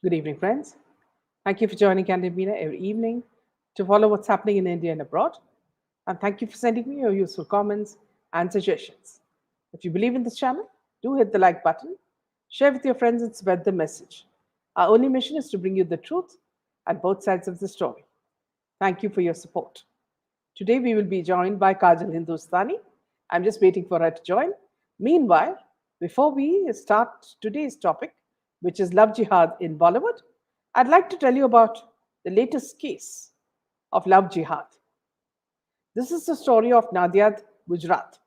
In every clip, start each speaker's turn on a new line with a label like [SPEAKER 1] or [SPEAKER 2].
[SPEAKER 1] Good evening, friends. Thank you for joining Candidina every evening to follow what's happening in India and abroad. And thank you for sending me your useful comments and suggestions. If you believe in this channel, do hit the like button, share with your friends, and spread the message. Our only mission is to bring you the truth and both sides of the story. Thank you for your support. Today we will be joined by Kajal Hindustani. I'm just waiting for her to join. Meanwhile, before we start today's topic, which is love jihad in Bollywood, I'd like to tell you about the latest case of love jihad. This is the story of Nadiad, Gujarat.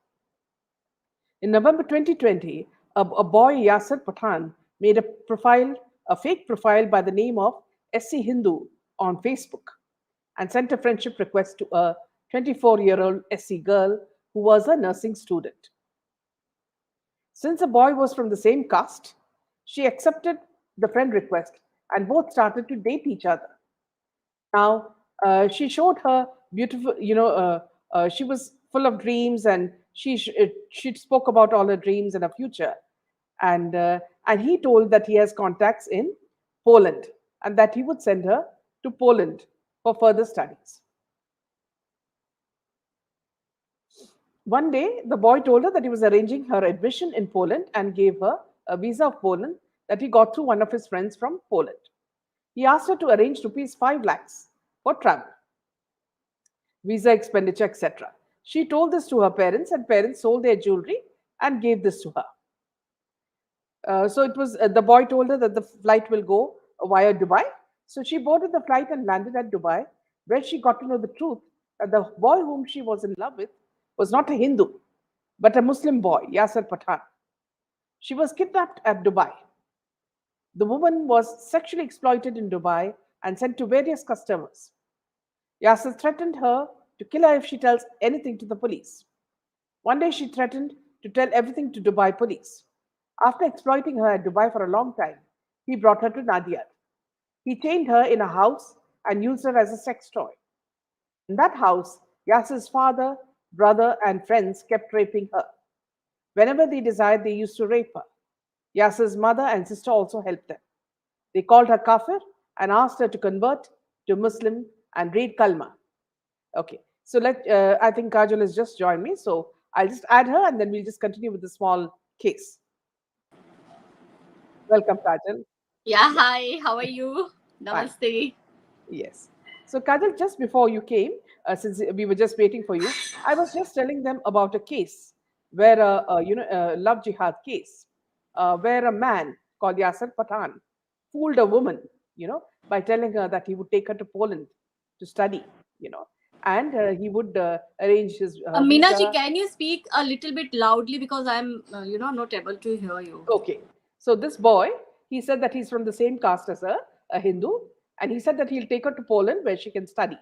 [SPEAKER 1] In November 2020, a boy, Yasser Pathan, made a fake profile by the name of SC Hindu on Facebook and sent a friendship request to a 24-year-old SC girl who was a nursing student. Since the boy was from the same caste, she accepted the friend request and both started to date each other. Now, she showed her beautiful, she was full of dreams and she spoke about all her dreams and her future. And he told that he has contacts in Poland and that he would send her to Poland for further studies. One day, the boy told her that he was arranging her admission in Poland and gave her a visa of Poland that he got through one of his friends from Poland. He asked her to arrange rupees 5 lakhs for travel, visa expenditure, etc. She told this to her parents, and parents sold their jewelry and gave this to her. So it was the boy told her that the flight will go via Dubai. So she boarded the flight and landed at Dubai, where she got to know the truth that the boy whom she was in love with was not a Hindu, but a Muslim boy, Yasser Pathan. She was kidnapped at Dubai. The woman was sexually exploited in Dubai and sent to various customers. Yasser threatened her to kill her if she tells anything to the police. One day she threatened to tell everything to Dubai police. After exploiting her at Dubai for a long time, he brought her to Nadia. He chained her in a house and used her as a sex toy. In that house, Yasser's father, brother, and friends kept raping her. Whenever they desired, they used to rape her. Yasser's mother and sister also helped them. They called her kafir and asked her to convert to Muslim and read kalma. Okay, so I think Kajal has just joined me, so I'll just add her and then we'll just continue with the small case. Welcome, Kajal.
[SPEAKER 2] Yeah,
[SPEAKER 1] Yeah,
[SPEAKER 2] hi, how are you?
[SPEAKER 1] fine.
[SPEAKER 2] Namaste.
[SPEAKER 1] Yes. So, Kajal, just before you came, since we were just waiting for you, I was just telling them about a case where a love jihad case, where a man called Yasser Pathan fooled a woman, by telling her that he would take her to Poland to study, and he would arrange his
[SPEAKER 2] Meenaji,
[SPEAKER 1] visa.
[SPEAKER 2] can you speak a little bit loudly because I'm, not able to hear you.
[SPEAKER 1] Okay. So this boy, he said that he's from the same caste as her, a Hindu, and he said that he'll take her to Poland where she can study.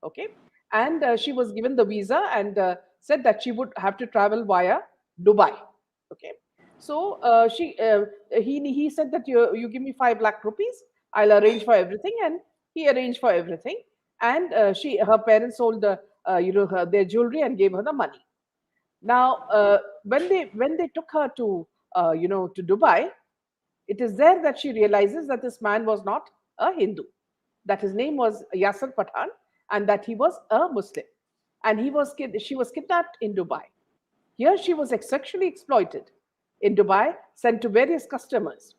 [SPEAKER 1] Okay. And she was given the visa and said that she would have to travel via Dubai. Okay. So he said that you give me 5 lakh rupees, I'll arrange for everything, and he arranged for everything. And her parents sold their jewelry and gave her the money. Now, when they took her to Dubai, it is there that she realizes that this man was not a Hindu, that his name was Yasser Pathan, and that he was a Muslim, and she was kidnapped in Dubai. Here she was sexually exploited in Dubai, sent to various customers.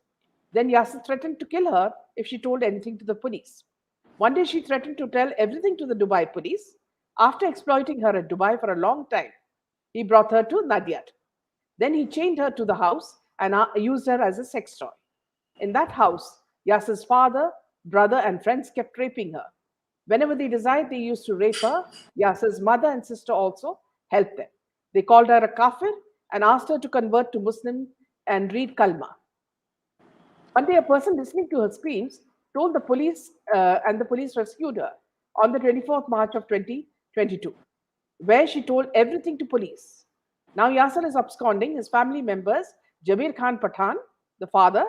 [SPEAKER 1] Then Yasser threatened to kill her if she told anything to the police. One day she threatened to tell everything to the Dubai police. After exploiting her at Dubai for a long time, he brought her to Nadiad. Then he chained her to the house and used her as a sex toy. In that house, Yasser's father, brother, and friends kept raping her. Whenever they desired, they used to rape her. Yasser's mother and sister also helped them. They called her a kafir and asked her to convert to Muslim and read kalma. One day, a person listening to her screams told the police, and the police rescued her on the 24th March of 2022, where she told everything to police. Now, Yasser is absconding. His family members, Jabir Khan Pathan, the father,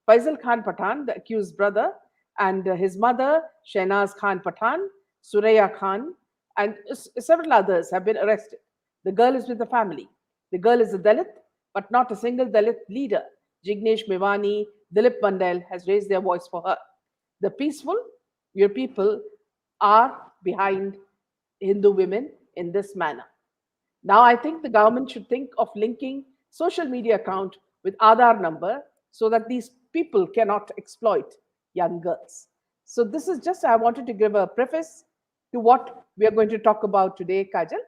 [SPEAKER 1] Faisal Khan Pathan, the accused brother, and his mother, Shahnaz Khan Pathan, Suraya Khan, and several others have been arrested. The girl is with the family. The girl is a Dalit, but not a single Dalit leader Jignesh Mevani, Dilip Mandel has raised their voice for her. The peaceful, your people are behind Hindu women in this manner. Now, I think the government should think of linking social media account with Aadhaar number so that these people cannot exploit young girls. So, this is just, I wanted to give a preface to what we are going to talk about today, Kajal.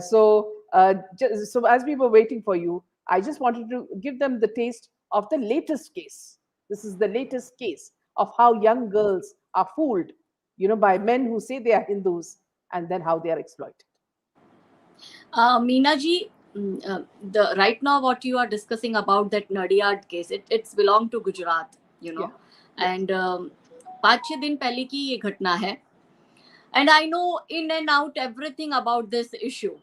[SPEAKER 1] So as we were waiting for you, I just wanted to give them the taste of the latest case. This is the latest case of how young girls are fooled, by men who say they are Hindus and then how they are exploited.
[SPEAKER 2] Meena ji, the right now what you are discussing about that Nadiyad case, it's belong to Gujarat,
[SPEAKER 1] Yeah.
[SPEAKER 2] and 5-6 दिन पहले की ये घटना है, and I know in and out everything about this issue,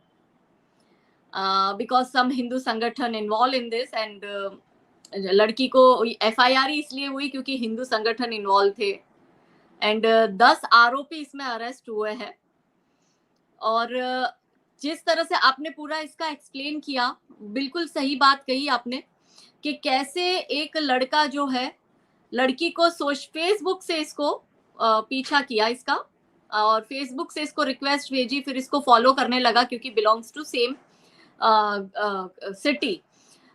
[SPEAKER 2] because some Hindu संगठन involved in this, and लड़की को FIR इसलिए हुई क्योंकि हिंदू संगठन इन्वॉल्व थे, एंड 10 आरोपी इसमें अरेस्ट हुए हैं. और जिस तरह से आपने पूरा इसका एक्सप्लेन किया, बिल्कुल सही बात कही आपने कि कैसे एक लड़का जो है लड़की को फेसबुक से इसको पीछा किया इसका, और फेसबुक से इसको रिक्वेस्ट भेजी, फिर इसको फॉलो करने लगा क्योंकि belongs to same city,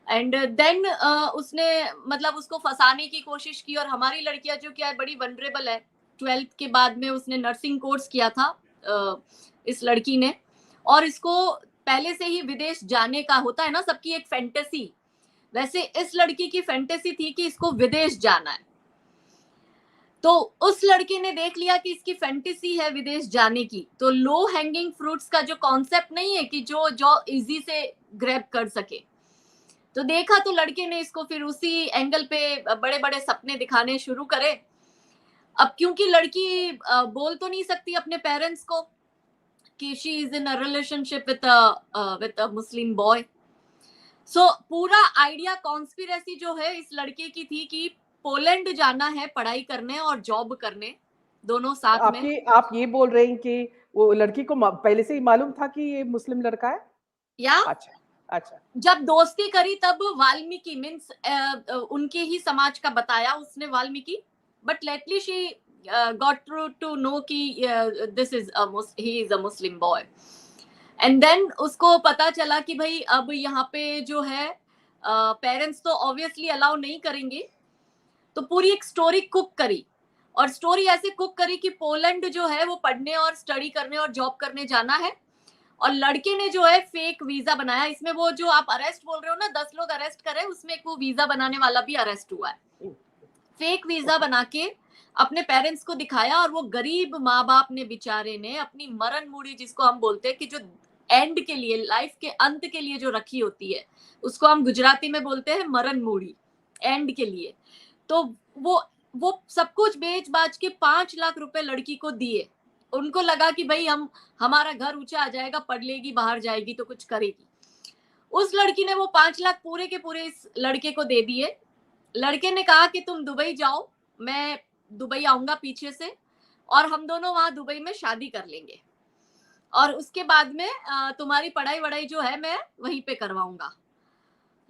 [SPEAKER 2] and then उसने मतलब उसको फंसाने की कोशिश की. और हमारी लड़कियां जो क्या है बड़ी वनरेबल है. 12th के बाद में उसने नर्सिंग कोर्स किया था इस लड़की ने, और इसको पहले से ही विदेश जाने का होता है ना सबकी एक फैंटेसी, वैसे इस लड़की की फैंटेसी थी कि इसको विदेश जाना है. तो उस लड़के ने देख लिया कि इसकी फैंटेसी है विदेश जाने की, तो लो हैंगिंग फ्रूट्स का जो कॉन्सेप्ट नहीं है कि जो इजी से ग्रैब कर सके, तो देखा तो लड़के ने इसको फिर उसी एंगल पे बड़े बड़े सपने दिखाने शुरू करे. अब क्योंकि लड़की बोल तो नहीं सकती अपने पेरेंट्स को कि she is in a relationship with a Muslim boy, so पूरा आइडिया कॉन्स्पिरेसी जो है इस लड़के की थी कि पोलैंड जाना है पढ़ाई करने और जॉब करने, दोनों साथ में.
[SPEAKER 1] आप ये बोल रहे हैं कि वो लड़की को पहले से ही मालूम था कि ये मुस्लिम लड़का है?
[SPEAKER 2] या
[SPEAKER 1] अच्छा.
[SPEAKER 2] जब दोस्ती करी तब वाल्मीकि मीन्स उनके ही समाज का बताया उसने Valmiki, but lately she got to know कि he is a Muslim boy, and then उसको पता चला कि भाई अब यहाँ पे जो है पेरेंट्स तो ऑब्वियसली अलाउ नहीं करेंगे, तो पूरी एक स्टोरी कुक करी, और स्टोरी ऐसे कुक करी कि पोलैंड जो है वो पढ़ने और स्टडी करने और जॉब करने जाना है, और लड़के ने जो है फेक वीजा बनाया. इसमें वो जो आप अरेस्ट बोल रहे हो ना 10 लोग अरेस्ट करे, उसमें एक वो वीजा बनाने वाला भी अरेस्ट हुआ है. फेक वीजा बना के अपने पेरेंट्स को दिखाया, और वो गरीब माँ बाप ने बेचारे ने अपनी मरण मूड़ी, जिसको हम बोलते हैं कि जो एंड के लिए लाइफ के अंत के लिए जो रखी होती है, उसको हम गुजराती में बोलते हैं मरण मूड़ी, एंड के लिए. तो वो सब कुछ बेच बाच के 5 लाख रुपए लड़की को दिए. उनको लगा कि भाई हमारा घर ऊंचा आ जाएगा, पढ़ लेगी, बाहर जाएगी तो कुछ करेगी. उस लड़की ने वो 5 लाख पूरे के पूरे इस लड़के को दे दिए. लड़के ने कहा कि तुम दुबई जाओ, मैं दुबई आऊंगा पीछे से, और हम दोनों वहां दुबई में शादी कर लेंगे, और उसके बाद में तुम्हारी पढ़ाई वढ़ाई जो है मैं वहीं पे करवाऊंगा.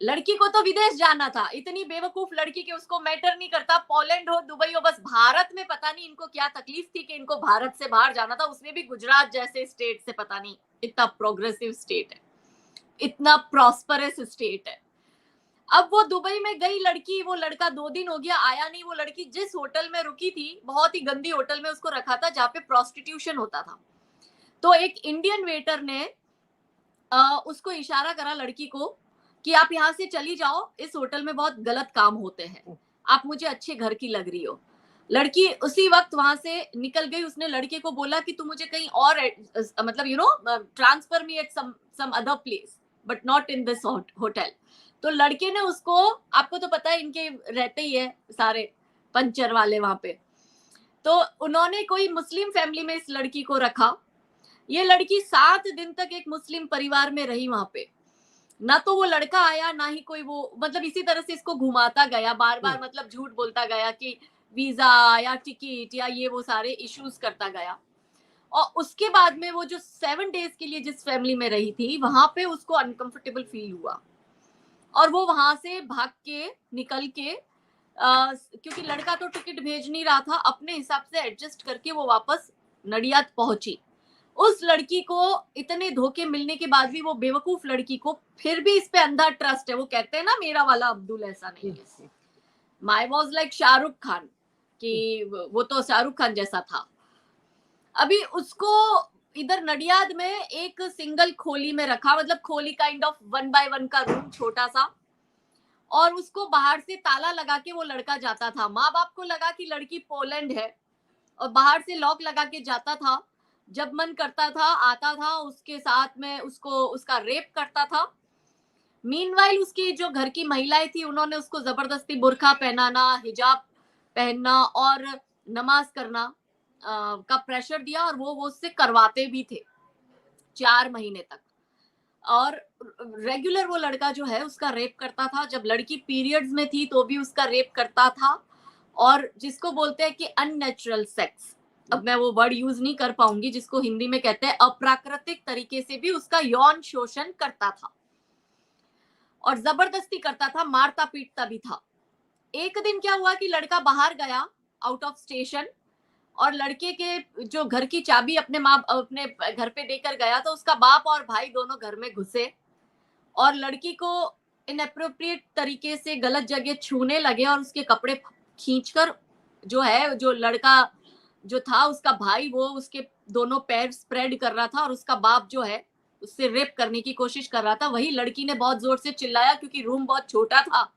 [SPEAKER 2] लड़की को तो विदेश जाना था, इतनी बेवकूफ लड़की के उसको मैटर नहीं करता पोलैंड हो दुबई हो, बस भारत में पता नहीं इनको क्या तकलीफ थी कि इनको भारत से बाहर जाना था, उसमें भी गुजरात जैसे स्टेट से. पता नहीं इतना प्रोग्रेसिव स्टेट है, इतना प्रॉस्परस स्टेट है. अब वो दुबई में गई लड़की, वो लड़का 2 दिन हो गया आया नहीं. वो लड़की जिस होटल में रुकी थी, बहुत ही गंदी होटल में उसको रखा था जहाँ पे प्रोस्टिट्यूशन होता था. तो एक इंडियन वेटर ने उसको इशारा करा लड़की को कि आप यहाँ से चली जाओ, इस होटल में बहुत गलत काम होते हैं, आप मुझे अच्छे घर की लग रही हो. लड़की उसी वक्त वहां से निकल गई. उसने लड़के को बोला कि तू मुझे कहीं और मतलब transfer me at some other place but not in this hotel. तो लड़के ने उसको, आपको तो पता है इनके रहते ही है सारे पंचर वाले वहां पे, तो उन्होंने कोई मुस्लिम फैमिली में इस लड़की को रखा. ये लड़की 7 दिन तक एक मुस्लिम परिवार में रही वहां पे. ना तो वो लड़का आया, ना ही कोई वो, मतलब इसी तरह से इसको घुमाता गया बार बार, मतलब झूठ बोलता गया कि वीजा या टिकट या ये वो सारे इश्यूज करता गया. और उसके बाद में वो जो 7 डेज के लिए जिस फैमिली में रही थी, वहां पे उसको अनकंफर्टेबल फील हुआ, और वो वहां से भाग के निकल के क्योंकि लड़का तो टिकट भेज नहीं रहा था, अपने हिसाब से एडजस्ट करके वो वापस नडियाद पहुंची। उस लड़की को इतने धोखे मिलने के बाद भी, वो बेवकूफ लड़की को फिर भी इस पे अंधा ट्रस्ट है। वो कहते हैं ना, मेरा वाला अब्दुल ऐसा नहीं है। माई वॉज लाइक शाहरुख खान, कि वो तो शाहरुख खान जैसा था। अभी उसको इधर नडियाद में एक सिंगल खोली में रखा, मतलब खोली काइंड ऑफ 1 by 1 का रूम, छोटा सा, और उसको बाहर से ताला लगा के वो लड़का जाता था। माँ बाप को लगा कि लड़की पोलैंड है, और बाहर से लॉक लगा के जाता था। जब मन करता था आता था, उसके साथ में उसका रेप करता था। मीनवाइल उसकी जो घर की महिलाएं थी, उन्होंने उसको जबरदस्ती बुर्का पहनाना, हिजाब पहनना और नमाज करना का प्रेशर दिया, और वो उससे करवाते भी थे 4 महीने तक। और रेगुलर वो लड़का जो है उसका रेप करता था। जब लड़की पीरियड्स में थी तो भी उसका रेप करता था। और जिसको बोलते हैं कि अननेचुरल सेक्स, अब मैं वो वर्ड यूज नहीं कर पाऊंगी, जिसको हिंदी में कहते हैं अप्राकृतिक तरीके से भी उसका यौन शोषण करता था, और जबरदस्ती करता था, मारता पीटता भी था। एक दिन क्या हुआ कि लड़का बाहर गया आउट ऑफ स्टेशन, और लड़के के जो घर की चाबी अपने घर पे देकर गया, तो उसका बाप और भाई दोनों घर में घुसे और लड़की को इनअप्रोप्रिएट तरीके से गलत जगह छूने लगे, और उसके कपड़े खींचकर जो लड़का जो था उसका भाई, वो उसके दोनों पैर स्प्रेड कर रहा था, और उसका बाप जो है उससे रेप करने की कोशिश कर रहा था। वही लड़की ने बहुत जोर से चिल्लाया, क्योंकि रूम बहुत छोटा था,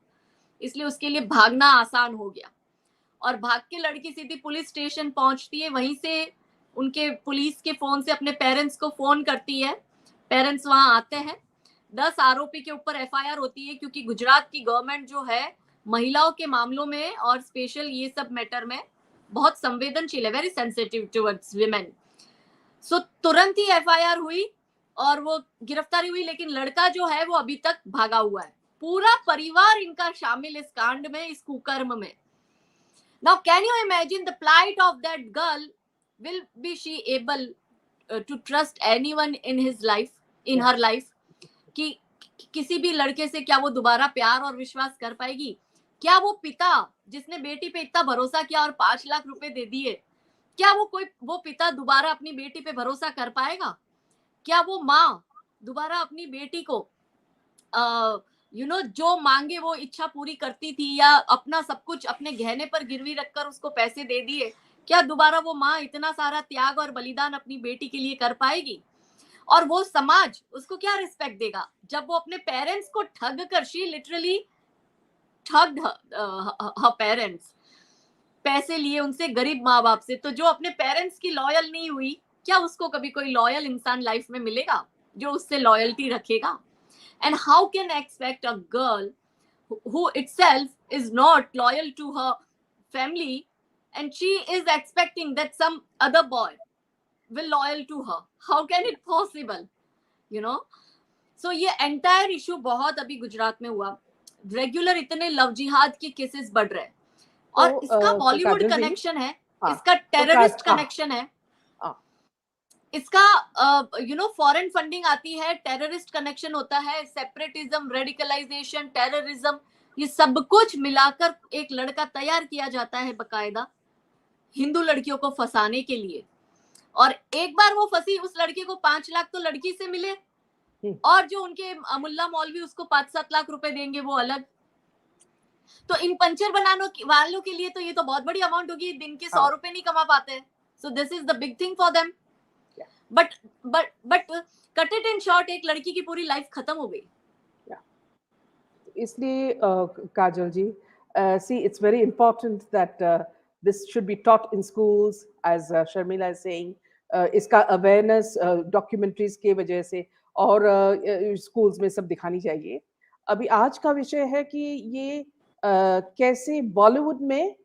[SPEAKER 2] इसलिए उसके लिए भागना आसान हो गया। और भाग के लड़की सीधी पुलिस स्टेशन पहुंचती है। वहीं से उनके पुलिस के फोन से अपने पेरेंट्स को फोन करती है। पेरेंट्स वहां आते हैं। 10 आरोपी के ऊपर एफआईआर होती है, क्योंकि गुजरात की गवर्नमेंट जो है महिलाओं के मामलों में और स्पेशल ये सब मैटर में बहुत संवेदनशील है, वेरी सेंसिटिव टुवर्ड्स विमेन। सो तुरंत ही एफआईआर हुई और वो गिरफ्तारी हुई, लेकिन लड़का जो है वो अभी तक भागा हुआ है। पूरा परिवार इनका शामिल इस कांड में, इस कुकर्म में। Now, can you imagine the plight of that girl? Will be she able to trust anyone in his life, in her life? कि किसी भी लड़के से क्या वो दोबारा प्यार और विश्वास कर पाएगी? क्या वो पिता जिसने बेटी पे इतना भरोसा किया और 5 लाख रुपए दे दिए, क्या वो पिता दोबारा अपनी बेटी पे भरोसा कर पाएगा? क्या वो माँ दोबारा अपनी बेटी को जो मांगे वो इच्छा पूरी करती थी, या अपना सब कुछ अपने गहने पर गिरवी रखकर उसको पैसे दे दिए, क्या दोबारा वो माँ इतना सारा त्याग और बलिदान अपनी बेटी के लिए कर पाएगी? और वो समाज उसको क्या रिस्पेक्ट देगा जब वो अपने पेरेंट्स को ठग कर, शी लिटरली ठग्ड हर पेरेंट्स, पैसे लिए उनसे, गरीब माँ बाप से। तो जो अपने पेरेंट्स की लॉयल नहीं हुई, क्या उसको कभी कोई लॉयल इंसान लाइफ में मिलेगा जो उससे लॉयल्टी रखेगा? And how can I expect a girl who itself is not loyal to her family, and she is expecting that some other boy will loyal to her? How can it possible? So ये entire issue बहुत अभी गुजरात में हुआ। Regular इतने love जिहाद के cases बढ़ रहे हैं, और इसका बॉलीवुड कनेक्शन है, इसका टेररिस्ट कनेक्शन है, इसका फॉरेन फंडिंग आती है, टेररिस्ट कनेक्शन होता है, सेपरेटिज्म, रेडिकलाइजेशन, टेररिज्म, ये सब कुछ मिलाकर एक लड़का तैयार किया जाता है बकायदा हिंदू लड़कियों को फंसाने के लिए। और एक बार वो फंसी, उस लड़की को 5 लाख तो लड़की से मिले, और जो उनके मुल्ला मौलवी उसको 5-7 लाख रुपए देंगे, वो अलग। तो इन पंचर बनाने वालों के लिए तो ये तो बहुत बड़ी अमाउंट होगी, दिन के 100 रुपए नहीं कमा पाते। So this is the big thing for them. But cut it in short, एक लड़की की पूरी लाइफ खत्म हो गई।
[SPEAKER 1] इसलिए काजल जी, see, it's very important that this should be taught in schools, as Sharmila is saying. इसका अवेयरनेस डॉक्यूमेंट्रीज के वजह से और स्कूल्स में सब दिखानी चाहिए। अभी आज का विषय है कि ये कैसे बॉलीवुड में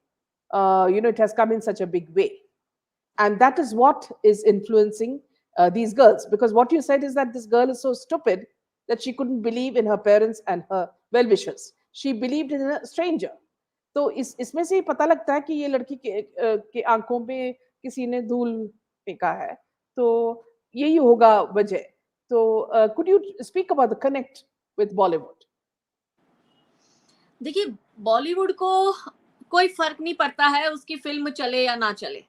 [SPEAKER 1] it has come in such a big way, and that is what is influencing these girls, because what you said is that this girl is so stupid that she couldn't believe in her parents and her well-wishers. She believed in a stranger. तो इसमें से पता लगता है कि ये लड़की के आंखों पे किसी ने धूल फेंका है, तो यही होगा वजह। तो could you speak about the connect with Bollywood?
[SPEAKER 2] देखिए, बॉलीवुड को कोई फर्क नहीं पड़ता है उसकी फिल्म चले या ना चले,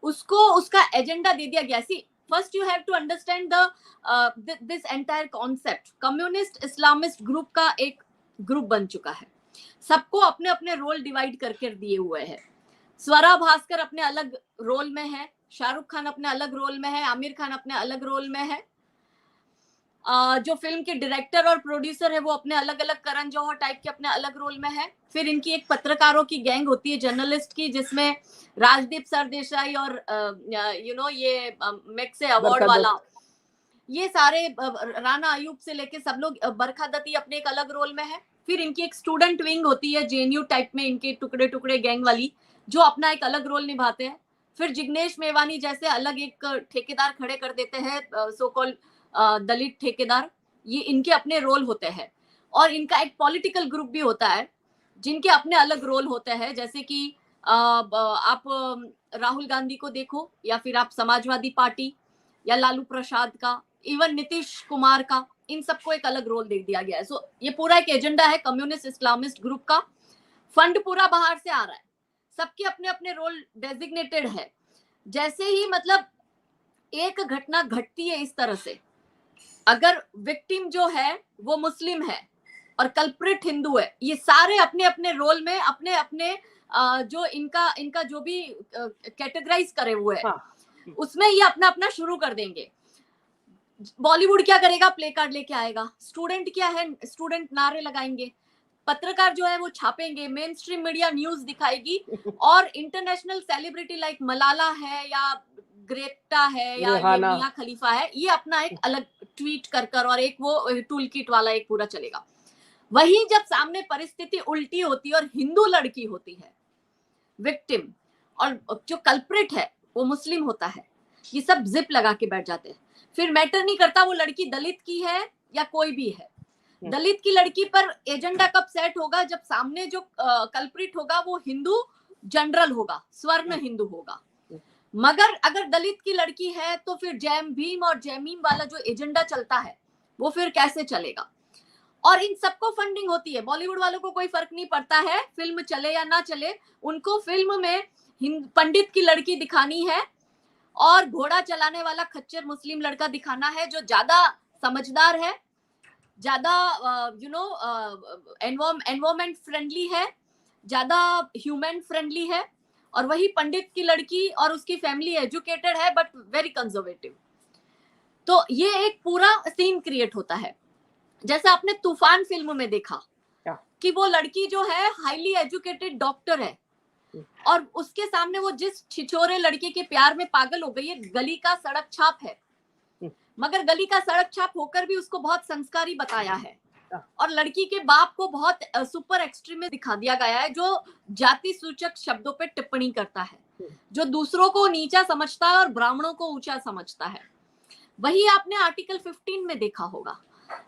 [SPEAKER 2] उसको उसका एजेंडा दे दिया गया। See, first you have to understand the this entire concept. Communist islamist group का एक ग्रुप बन चुका है, सबको अपने अपने रोल डिवाइड करके दिए हुए हैं। स्वरा भास्कर अपने अलग रोल में है, शाहरुख खान अपने अलग रोल में है, आमिर खान अपने अलग रोल में है, जो फिल्म के डायरेक्टर और प्रोड्यूसर है वो अपने अलग अलग, करण जौहर टाइप के अपने अलग रोल में है। फिर इनकी एक पत्रकारों की गैंग होती है, जर्नलिस्ट की, जिसमें राजदीप सरदेसाई और ये मैक्से अवार्ड
[SPEAKER 1] बरखा
[SPEAKER 2] वाला,
[SPEAKER 1] दत्त।
[SPEAKER 2] ये सारे राना अयूब से लेके सब लोग, बरखा दत्ती अपने एक अलग रोल में है। फिर इनकी एक स्टूडेंट विंग होती है, जेएनयू टाइप में, इनके टुकड़े टुकड़े गैंग वाली, जो अपना एक अलग रोल निभाते हैं। फिर जिग्नेश मेवानी जैसे अलग एक ठेकेदार खड़े कर देते हैं, सो कॉल्ड दलित ठेकेदार, ये इनके अपने रोल होते हैं। और इनका एक पॉलिटिकल ग्रुप भी होता है जिनके अपने अलग रोल होते हैं, जैसे कि आप राहुल गांधी को देखो, या फिर आप समाजवादी पार्टी या लालू प्रसाद का, इवन नीतीश कुमार का, इन सबको एक अलग रोल दे दिया गया है। सो ये पूरा एक एजेंडा है कम्युनिस्ट इस्लामिस्ट ग्रुप का। फंड पूरा बाहर से आ रहा है, सबके अपने अपने रोल डेजिग्नेटेड है। जैसे ही मतलब एक घटना घटती है इस तरह से, अगर विक्टिम जो है वो मुस्लिम है और कल्प्रिट हिंदू है, ये सारे अपने अपने रोल में अपने अपने जो इनका इनका जो भी कैटेगराइज करे हुए है,
[SPEAKER 1] हाँ,
[SPEAKER 2] उसमें ये अपना अपना शुरू कर देंगे। बॉलीवुड क्या करेगा, प्ले कार्ड लेके आएगा। स्टूडेंट क्या है, स्टूडेंट नारे लगाएंगे। पत्रकार जो है वो छापेंगे, मेन स्ट्रीम मीडिया न्यूज दिखाएगी, और इंटरनेशनल सेलिब्रिटी लाइक मलाला है या ग्रेप्टा है या ये
[SPEAKER 1] रेहाना।
[SPEAKER 2] मियां खलीफा है, ये अपना एक अलग ट्वीट कर और एक वो टूल किट वाला एक पूरा चलेगा। वही जब सामने परिस्थिति उल्टी होती है और हिंदू लड़की होती है विक्टिम, और जो कल्प्रिट है वो मुस्लिम होता है, ये सब जिप लगा के बैठ जाते हैं। फिर मैटर नहीं करता वो लड़की दलित की है या कोई भी है। दलित की लड़की पर एजेंडा कब सेट होगा, जब सामने जो कल्प्रिट होगा वो हिंदू जनरल होगा, स्वर्ण हिंदू होगा। मगर अगर दलित की लड़की है तो फिर जय भीम और जय मीम वाला जो एजेंडा चलता है वो फिर कैसे चलेगा। और इन सबको फंडिंग होती है। बॉलीवुड वालों को कोई फर्क नहीं पड़ता है फिल्म चले या ना चले, उनको फिल्म में पंडित की लड़की दिखानी है और घोड़ा चलाने वाला खच्चर मुस्लिम लड़का दिखाना है, जो ज्यादा समझदार है, ज्यादा एनवायरमेंट फ्रेंडली है, ज्यादा ह्यूमन फ्रेंडली है। और वही पंडित की लड़की और उसकी फैमिली एजुकेटेड है बट वेरी कंजर्वेटिव। तो ये एक पूरा सीन क्रिएट होता है। जैसे आपने तूफान फिल्म में देखा कि वो लड़की जो है हाईली एजुकेटेड डॉक्टर है, और उसके सामने वो जिस छिछोरे लड़के के प्यार में पागल हो गई है, गली का सड़क छाप है, मगर गली का सड़क छाप होकर भी उसको बहुत संस्कारी बताया है। और लड़की के बाप को बहुत सुपर एक्सट्रीमिस्ट दिखा दिया गया है, जो जाति सूचक शब्दों पे टिप्पणी करता है, जो दूसरों को नीचा समझता है और ब्राह्मणों को ऊंचा समझता है। वही आपने आर्टिकल 15 में देखा होगा।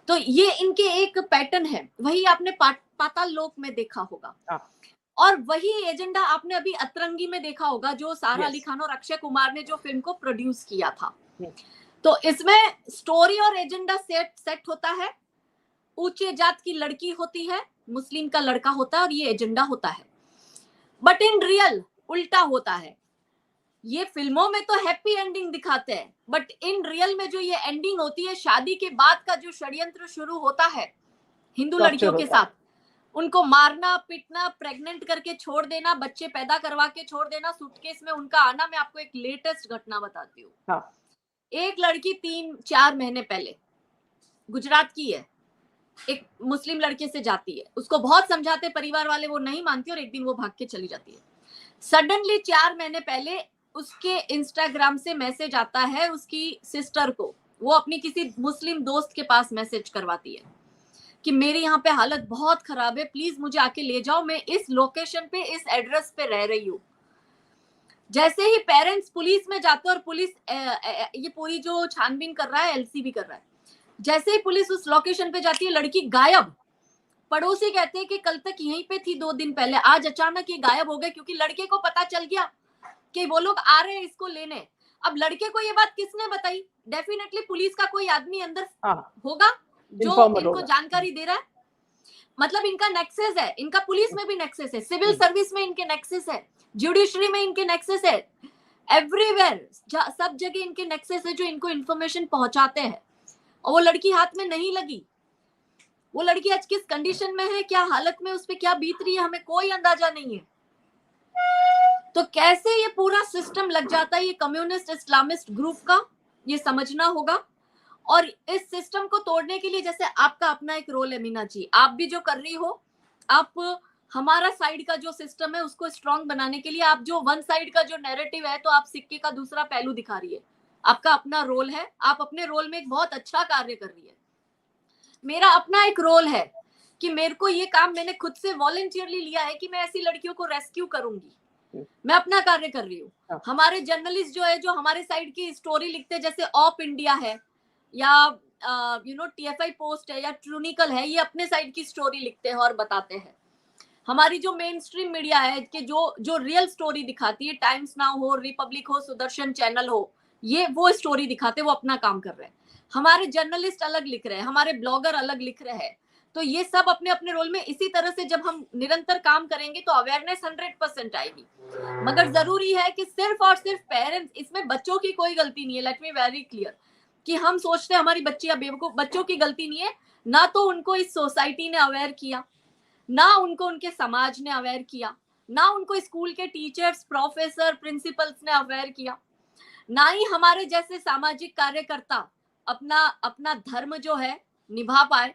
[SPEAKER 2] तो ये इनके एक पैटर्न है। वही आपने पाताल लोक में देखा होगा। और वही एजेंडा आपने अभी अतरंगी में देखा होगा, जो सारा अली खान और अक्षय कुमार ने जो फिल्म को प्रोड्यूस किया था। तो इसमें स्टोरी और एजेंडा सेट होता है। ऊंचे जात की लड़की होती है, मुस्लिम का लड़का होता है, और ये एजेंडा होता है। बट इन रियल उल्टा होता है। ये फिल्मों में तो हैप्पी एंडिंग दिखाते हैं, बट इन रियल में जो ये एंडिंग होती है, शादी के बाद का जो षड्यंत्र शुरू होता है हिंदू लड़कियों के साथ, उनको मारना पीटना, प्रेग्नेंट करके छोड़ देना, बच्चे पैदा करवा के छोड़ देना, सूटकेस में उनका आना। मैं आपको एक लेटेस्ट घटना बताती हूँ। एक लड़की 3-4 महीने पहले गुजरात की है, एक मुस्लिम लड़के से जाती है। उसको बहुत समझाते परिवार वाले, वो नहीं मानती, और एक दिन वो भाग के चली जाती है। सडनली 4 महीने पहले उसके इंस्टाग्राम से मैसेज आता है उसकी सिस्टर को। वो अपनी किसी मुस्लिम दोस्त के पास मैसेज करवाती है कि मेरे यहाँ पे हालत बहुत खराब है, प्लीज मुझे आके ले जाओ, मैं इस लोकेशन पे इस एड्रेस पे रह रही हूँ। जैसे ही पेरेंट्स पुलिस में जाते हैं, और पुलिस ये पूरी जो छानबीन कर रहा है, एलसीबी कर रहा है, जैसे ही पुलिस उस लोकेशन पे जाती है, लड़की गायब। पड़ोसी कहते हैं कि कल तक यहीं पे थी 2 दिन पहले, आज अचानक ये गायब हो गए, क्योंकि लड़के को पता चल गया कि वो लोग आ रहे हैं इसको लेने। अब लड़के को ये बात किसने बताई? डेफिनेटली पुलिस का कोई आदमी अंदर होगा जो इनको जानकारी दे रहा है। मतलब इनका नेक्सेस है, इनका पुलिस में भी नेक्सेस है, सिविल सर्विस में इनके नेक्सेस है, जुडिशरी में इनके नेक्सेस है, एवरीवेयर सब जगह इनके नेक्सेस है जो इनको इंफॉर्मेशन पहुंचाते हैं। और वो लड़की हाथ में नहीं लगी, वो लड़की आज किस कंडीशन में है, क्या हालत में उस पर क्या बीत रही है, हमें कोई अंदाजा नहीं है। तो कैसे ये पूरा सिस्टम लग जाता है ये कम्युनिस्ट इस्लामिस्ट ग्रुप का, ये समझना होगा। और इस सिस्टम को तोड़ने के लिए जैसे आपका अपना एक रोल है मीना जी, आप भी जो कर रही हो, आप हमारा साइड का जो सिस्टम है उसको स्ट्रांग बनाने के लिए आप जो वन साइड का जो नैरेटिव है, तो आप सिक्के का दूसरा पहलू दिखा रही है, आपका अपना रोल है, आप अपने रोल में एक बहुत अच्छा कार्य कर रही है। मेरा अपना एक रोल है कि मेरे को ये काम मैंने खुद से वॉलंटियरली लिया है कि मैं ऐसी लड़कियों को रेस्क्यू करूंगी, मैं अपना कार्य कर रही हूँ। हमारे जर्नलिस्ट जो है, जो हमारे साइड की स्टोरी लिखते हैं, जैसे ऑप इंडिया है या TFI पोस्ट है या ट्रूनिकल है, ये अपने साइड की स्टोरी लिखते हैं और बताते हैं। हमारी जो मेन स्ट्रीम मीडिया है कि जो रियल स्टोरी दिखाती है, टाइम्स नाउ हो, रिपब्लिक हो, सुदर्शन चैनल हो, ये वो स्टोरी दिखाते हैं, वो अपना काम कर रहे हैं। हमारे जर्नलिस्ट अलग लिख रहे हैं, हमारे ब्लॉगर अलग लिख रहे हैं। तो ये सब अपने अपने रोल में, इसी तरह से जब हम निरंतर काम करेंगे तो अवेयरनेस 100% आएगी। मगर जरूरी है कि सिर्फ और सिर्फ पेरेंट्स, इसमें बच्चों की कोई गलती नहीं है, लेट मी वेरी क्लियर, कि हम सोचते हैं हमारी बच्ची या बेवकूफ, बच्चों की गलती नहीं है। ना तो उनको इस सोसाइटी ने अवेयर किया, ना उनको उनके समाज ने अवेयर किया, ना उनको स्कूल के टीचर्स, प्रोफेसर, प्रिंसिपल्स ने अवेयर किया, ना ही हमारे जैसे सामाजिक कार्यकर्ता अपना अपना धर्म जो है निभा पाए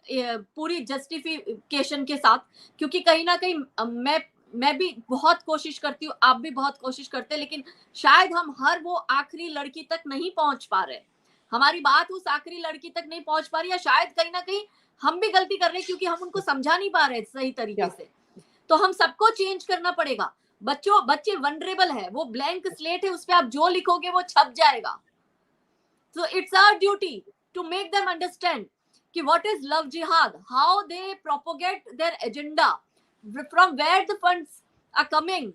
[SPEAKER 2] पूरी जस्टिफिकेशन के साथ। क्योंकि कहीं ना कहीं मैं भी बहुत कोशिश करती हूँ, आप भी बहुत कोशिश करते हैं, लेकिन शायद हम हर वो आखिरी लड़की तक नहीं पहुंच पा रहे, हमारी बात उस आखिरी लड़की तक नहीं पहुंच पा रही, या शायद कहीं ना कहीं हम भी गलती कर रहे हैं क्योंकि हम उनको समझा नहीं पा रहे सही तरीके से। तो हम सबको चेंज करना पड़ेगा। बच्चे वनरेबल है, वो ब्लैंक स्लेट है, उस पर आप जो लिखोगे वो छप जाएगा। So it's our duty to make them understand कि what is love jihad, how they propagate their agenda, from where the funds are coming,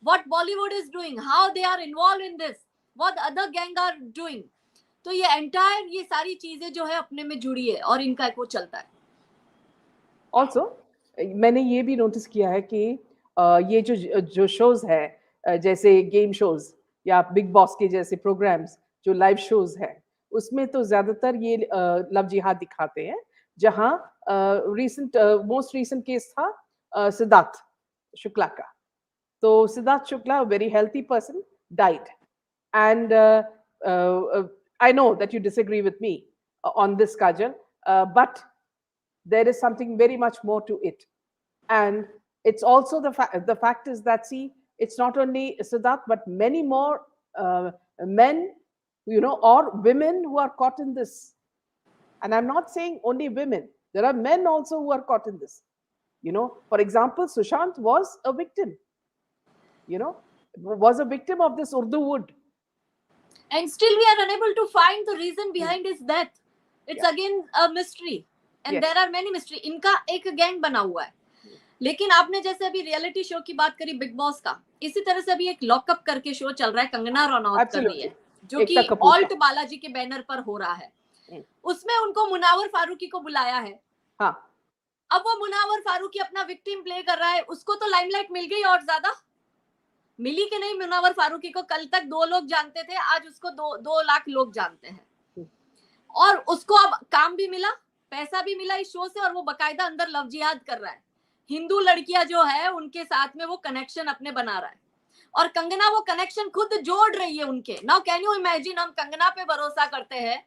[SPEAKER 2] what Bollywood is doing, how they are involved in this, what other gang are doing. तो ये entire ये सारी चीजें जो है अपने में जुड़ी है और इनका एक वो चलता है।
[SPEAKER 1] Also, मैंने ये भी नोटिस किया है कि ये जो शोज है, जैसे गेम शोज या बिग बॉस के जैसे प्रोग्राम्स, जो लाइव शोज है, उसमें तो ज्यादातर ये लव जिहाद दिखाते हैं। जहां मोस्ट रीसेंट केस था सिद्धार्थ शुक्ला का। तो Siddharth Shukla, very healthy person, died, and I know that you disagree with me on this, Kajal, but there is something very much more to it. And it's also the fact is that, see, it's not only Siddharth, but many more men, or women who are caught in this. And I'm not saying only women, there are men also who are caught in this. For example, Sushant was a victim, was a victim of this Urdu wood.
[SPEAKER 2] And still we are unable to find the reason behind his death. It's again a mystery. And there are many mystery. इनका एक gang बना हुआ है। लेकिन आपने जैसे अभी reality show की बात करी बिग बॉस का, इसी तरह से अभी एक लॉकअप करके शो चल रहा है, कंगना रनौत कर रही है, जो कि ऑल्ट बालाजी के बैनर पर हो रहा है। उसमें उनको मुनावर फारूकी को बुलाया है। हाँ। अब वो मुनावर फारूकी अपना विक्टिम प्ले कर रहा है, उसको तो लाइमलाइट मिल गई और ज्यादा मिली कि नहीं। मुनावर फारूकी को कल तक 2 लोग जानते थे, आज उसको 2 लाख लोग जानते हैं। और उसको अब काम भी मिला, पैसा भी मिला इस शो से, और वो बकायदा अंदर लव जिहाद कर रहा है। हिंदू लड़कियां जो है उनके साथ में वो कनेक्शन अपने बना रहा है, और कंगना वो कनेक्शन खुद जोड़ रही है उनके। नाउ कैन यू इमेजिन, हम कंगना पे भरोसा करते हैं,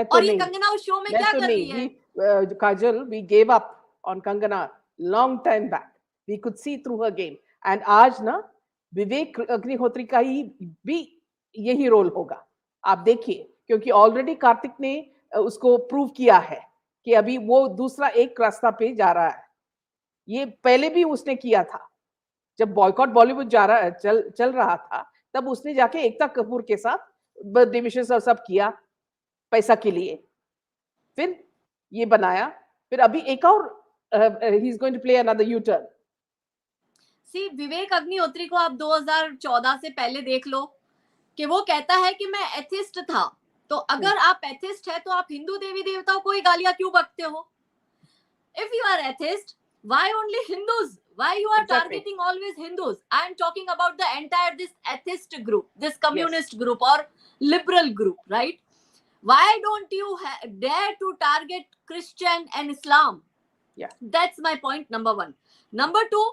[SPEAKER 2] और ये कंगना उस शो में क्या कर रही है?
[SPEAKER 1] काजल, we gave up on Kangana long time back. We could see through her game. And आज ना विवेक अग्निहोत्री का ही भी यही रोल होगा, आप देखिए, क्योंकि ऑलरेडी कार्तिक ने उसको प्रूव किया है कि अभी वो दूसरा एक रास्ता पे जा रहा है। ये पहले भी उसने किया था, जब बॉयकॉट बॉलीवुड चल रहा था, तब उसने जाके एकता कपूर के साथ बर्थडे विशेस और सब किया पैसा के लिए, फिर ये बनाया, फिर अभी एक और ही is going to play another U turn.
[SPEAKER 2] See, Vivek Agnihotri को आप 2014 से पहले देख लो कि वो कहता है कि मैं एथिस्ट था। तो अगर आप एथिस्ट है तो आप हिंदू देवी देवताओं को ही गालियां क्यों बकते हो? If you are atheist, why only Hindus? Why you are
[SPEAKER 1] Exactly.
[SPEAKER 2] targeting always Hindus? I am talking about the entire this atheist group, this communist group or liberal group, right? Why don't you dare to target Christian and Islam?
[SPEAKER 1] Yeah.
[SPEAKER 2] That's my point number one. Number two,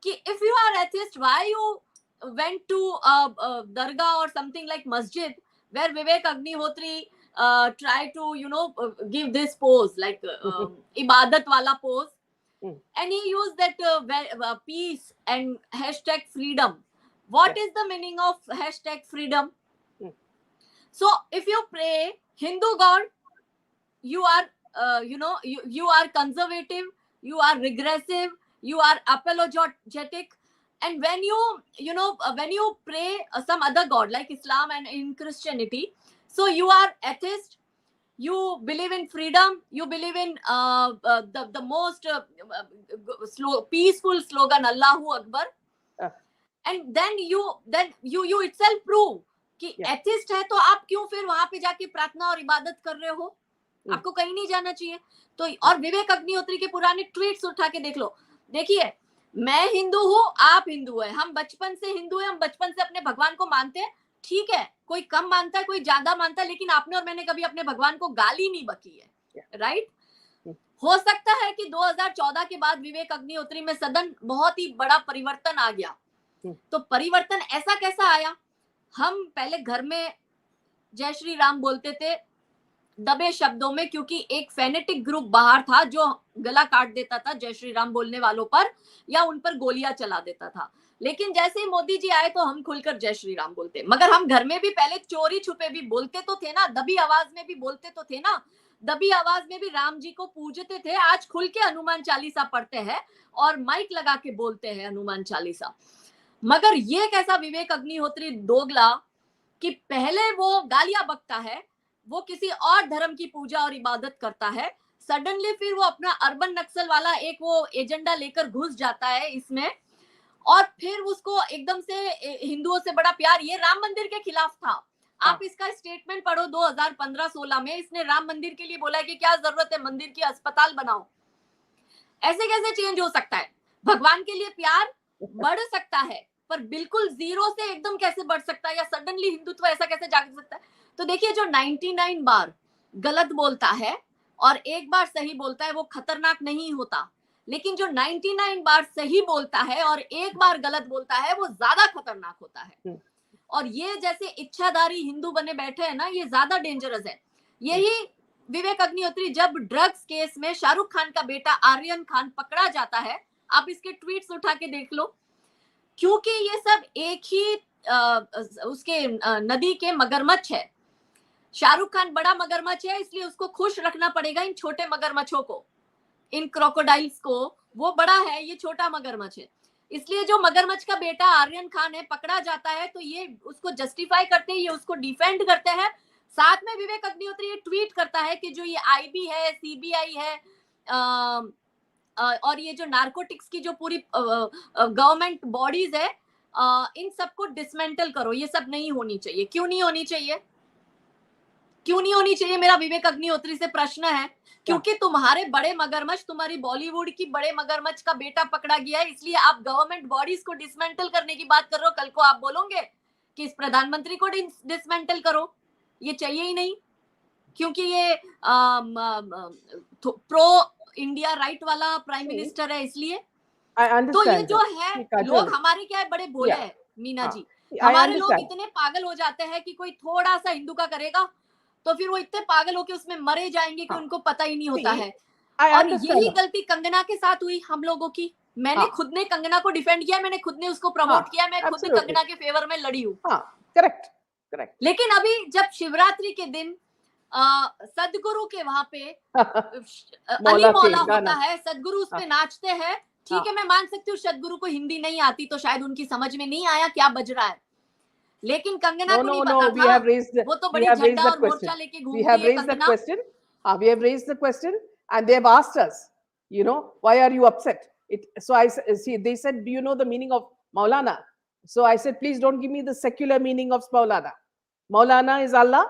[SPEAKER 2] if you are atheist, why you went to dargah or something like masjid where Vivek Agnihotri try to give this pose like ibadat wala pose, and he used that peace and hashtag freedom. What is the meaning of hashtag freedom? So if you pray Hindu god, you are you are conservative, you are regressive, you are apologetic. And when you pray some other god like Islam and in Christianity, so you are atheist, you believe in freedom, you believe in the most peaceful slogan Allahu Akbar. And then you itself prove कि atheist है, तो आप क्यों फिर वहां पे जाके प्रार्थना और इबादत कर रहे हो? आपको कहीं नहीं जाना चाहिए। तो और विवेक अग्निहोत्री के पुराने ट्वीट्स उठा के देख लो। देखिए, मैं हिंदू हूँ, आप हिंदू है, हम बचपन से हिंदू है, हम बचपन से अपने भगवान को मानते हैं। ठीक है, कोई कम मानता है, कोई ज्यादा मानता है, लेकिन आपने और मैंने कभी अपने भगवान को गाली नहीं बकी है, राइट? हो सकता है कि 2014 के बाद विवेक अग्निहोत्री में सदन बहुत ही बड़ा परिवर्तन आ गया। तो परिवर्तन ऐसा कैसा आया? हम पहले घर में जय श्री राम बोलते थे दबे शब्दों में, क्योंकि एक फेनेटिक ग्रुप बाहर था जो गला काट देता था जय श्री राम बोलने वालों पर या उन पर गोलियां चला देता था। लेकिन जैसे ही मोदी जी आए तो हम खुलकर जय श्री राम बोलते। मगर हम घर में भी पहले चोरी छुपे भी बोलते तो थे ना, दबी आवाज में भी बोलते तो थे ना, दबी आवाज में भी राम जी को पूजते थे। आज खुल के हनुमान चालीसा पढ़ते हैं और माइक लगा के बोलते हैं हनुमान चालीसा। मगर ये कैसा विवेक अग्निहोत्री दोगला कि पहले वो गालियां बकता है, वो किसी और धर्म की पूजा और इबादत करता है, सडनली फिर वो अपना अर्बन नक्सल वाला एक वो एजेंडा लेकर घुस जाता है इसमें, और फिर उसको एकदम से हिंदुओं से बड़ा प्यार। ये राम मंदिर के खिलाफ था। आप इसका स्टेटमेंट पढ़ो 2015-16 में, इसने राम मंदिर के लिए बोला है कि क्या जरूरत है मंदिर की, अस्पताल बनाओ। ऐसे कैसे चेंज हो सकता है? भगवान के लिए प्यार बढ़ सकता है, पर बिल्कुल जीरो से एकदम कैसे बढ़ सकता है, या सडनली हिंदुत्व ऐसा कैसे जाग सकता है? तो देखिए, जो 99 बार गलत बोलता है और एक बार सही बोलता है वो खतरनाक नहीं होता, लेकिन जो 99 बार सही बोलता है और एक बार गलत बोलता है वो ज्यादा खतरनाक होता है। और ये जैसे इच्छाधारी हिंदू बने बैठे हैं ना, ये ज्यादा डेंजरस है। यही विवेक अग्निहोत्री जब ड्रग्स केस में शाहरुख खान का बेटा आर्यन खान पकड़ा जाता है, आप इसके ट्वीट्स उठा के देख लो, क्योंकि ये सब एक ही उसके नदी के मगरमच्छ है। शाहरुख खान बड़ा मगरमच्छ है, इसलिए उसको खुश रखना पड़ेगा इन छोटे मगरमच्छों को, इन क्रोकोडाइल्स को। वो बड़ा है, ये छोटा मगरमच्छ है। इसलिए जो मगरमच्छ का बेटा आर्यन खान है पकड़ा जाता है तो ये उसको जस्टिफाई करते हैं, ये उसको डिफेंड करते हैं। साथ में विवेक अग्निहोत्री ये ट्वीट करता है कि जो ये आईबी है, सीबीआई है, और ये जो नार्कोटिक्स की जो पूरी गवर्नमेंट बॉडीज है, इन सबको डिसमेंटल करो। ये सब नहीं होनी चाहिए। क्यों नहीं होनी चाहिए? क्यों नहीं होनी चाहिए? मेरा विवेक अग्निहोत्री से प्रश्न है। क्योंकि तुम्हारे बड़े मगरमच्छ, तुम्हारी बॉलीवुड की बड़े मगरमच्छ का बेटा पकड़ा गया है, इसलिए आप गवर्नमेंट बॉडीज को डिसमेंटल करने की बात कर रहे हो। कल को आप बोलोगे कि इस प्रधानमंत्री को डिसमेंटल करो, ये चाहिए ही नहीं, क्योंकि ये प्रो इंडिया राइट वाला प्राइम मिनिस्टर है, इसलिए। तो ये जो है, लोग हमारे क्या है, बड़े भोले हैं मीना जी। हमारे लोग इतने पागल हो जाते हैं कि कोई थोड़ा सा हिंदू का करेगा तो फिर वो इतने पागल होके उसमें मरे जाएंगे कि उनको पता ही नहीं होता है। और यही गलती कंगना के साथ हुई हम लोगों की। मैंने खुद ने कंगना को डिफेंड किया, मैंने खुद ने उसको प्रमोट किया, मैं खुद कंगना के फेवर में लड़ी हूँ।
[SPEAKER 1] Correct correct.
[SPEAKER 2] लेकिन अभी जब शिवरात्रि के दिन सदगुरु के वहां पे अली मौला होता है, सदगुरु उस पे नाचते हैं, ठीक है, मैं मान सकती हूँ सदगुरु को हिंदी नहीं आती तो शायद उनकी समझ में नहीं आया क्या बज रहा है, लेकिन कंगना को नहीं पता था। वो तो बड़ी झंडा और मोर्चा लेके घूम रही है Kangana.
[SPEAKER 1] We have raised the question and they have asked us, why are you upset? So I see, they said, do you know the meaning of Maulana? So I said, please don't give me the secular meaning of Maulana. Maulana is Allah.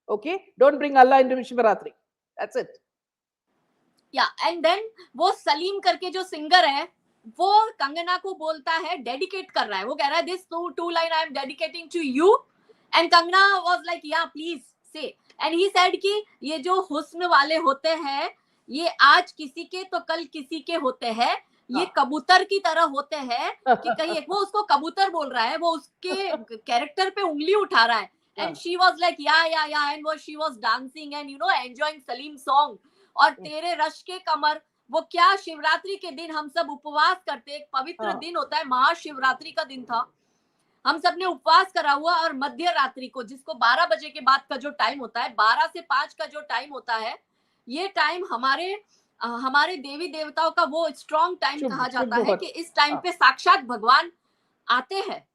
[SPEAKER 1] Okay, don't bring Allah into Shivaratri. That's it.
[SPEAKER 2] या and then वो सलीम करके जो singer है वो कंगना को बोलता है, dedicate कर रहा है, वो कह रहा है this two line I am dedicating to you, and Kangana was like ya please say, and he said कि ये जो हुस्न वाले होते हैं ये आज किसी के तो कल किसी के होते हैं, ये कबूतर की तरह होते हैं कि कहीं वो उसको कबूतर बोल रहा है, वो उसके कैरेक्टर पे उंगली उठा रहा है, एंड शी वाज लाइक या एंड वो she was dancing and you know enjoying Salim song. और तेरे रश के कमर, वो क्या शिवरात्रि के दिन हम सब उपवास करते, एक पवित्र दिन होता है, महाशिवरात्रि का दिन था, हम सब ने उपवास करा हुआ, और मध्य रात्रि को जिसको 12 बजे के बाद का जो टाइम होता है, 12 से 5 का जो टाइम होता है, ये टाइम हमारे देवी देवताओं का वो स्ट्रॉन्ग टाइम कहा जाता है कि इस टाइम पे साक्षात भगवान आते हैं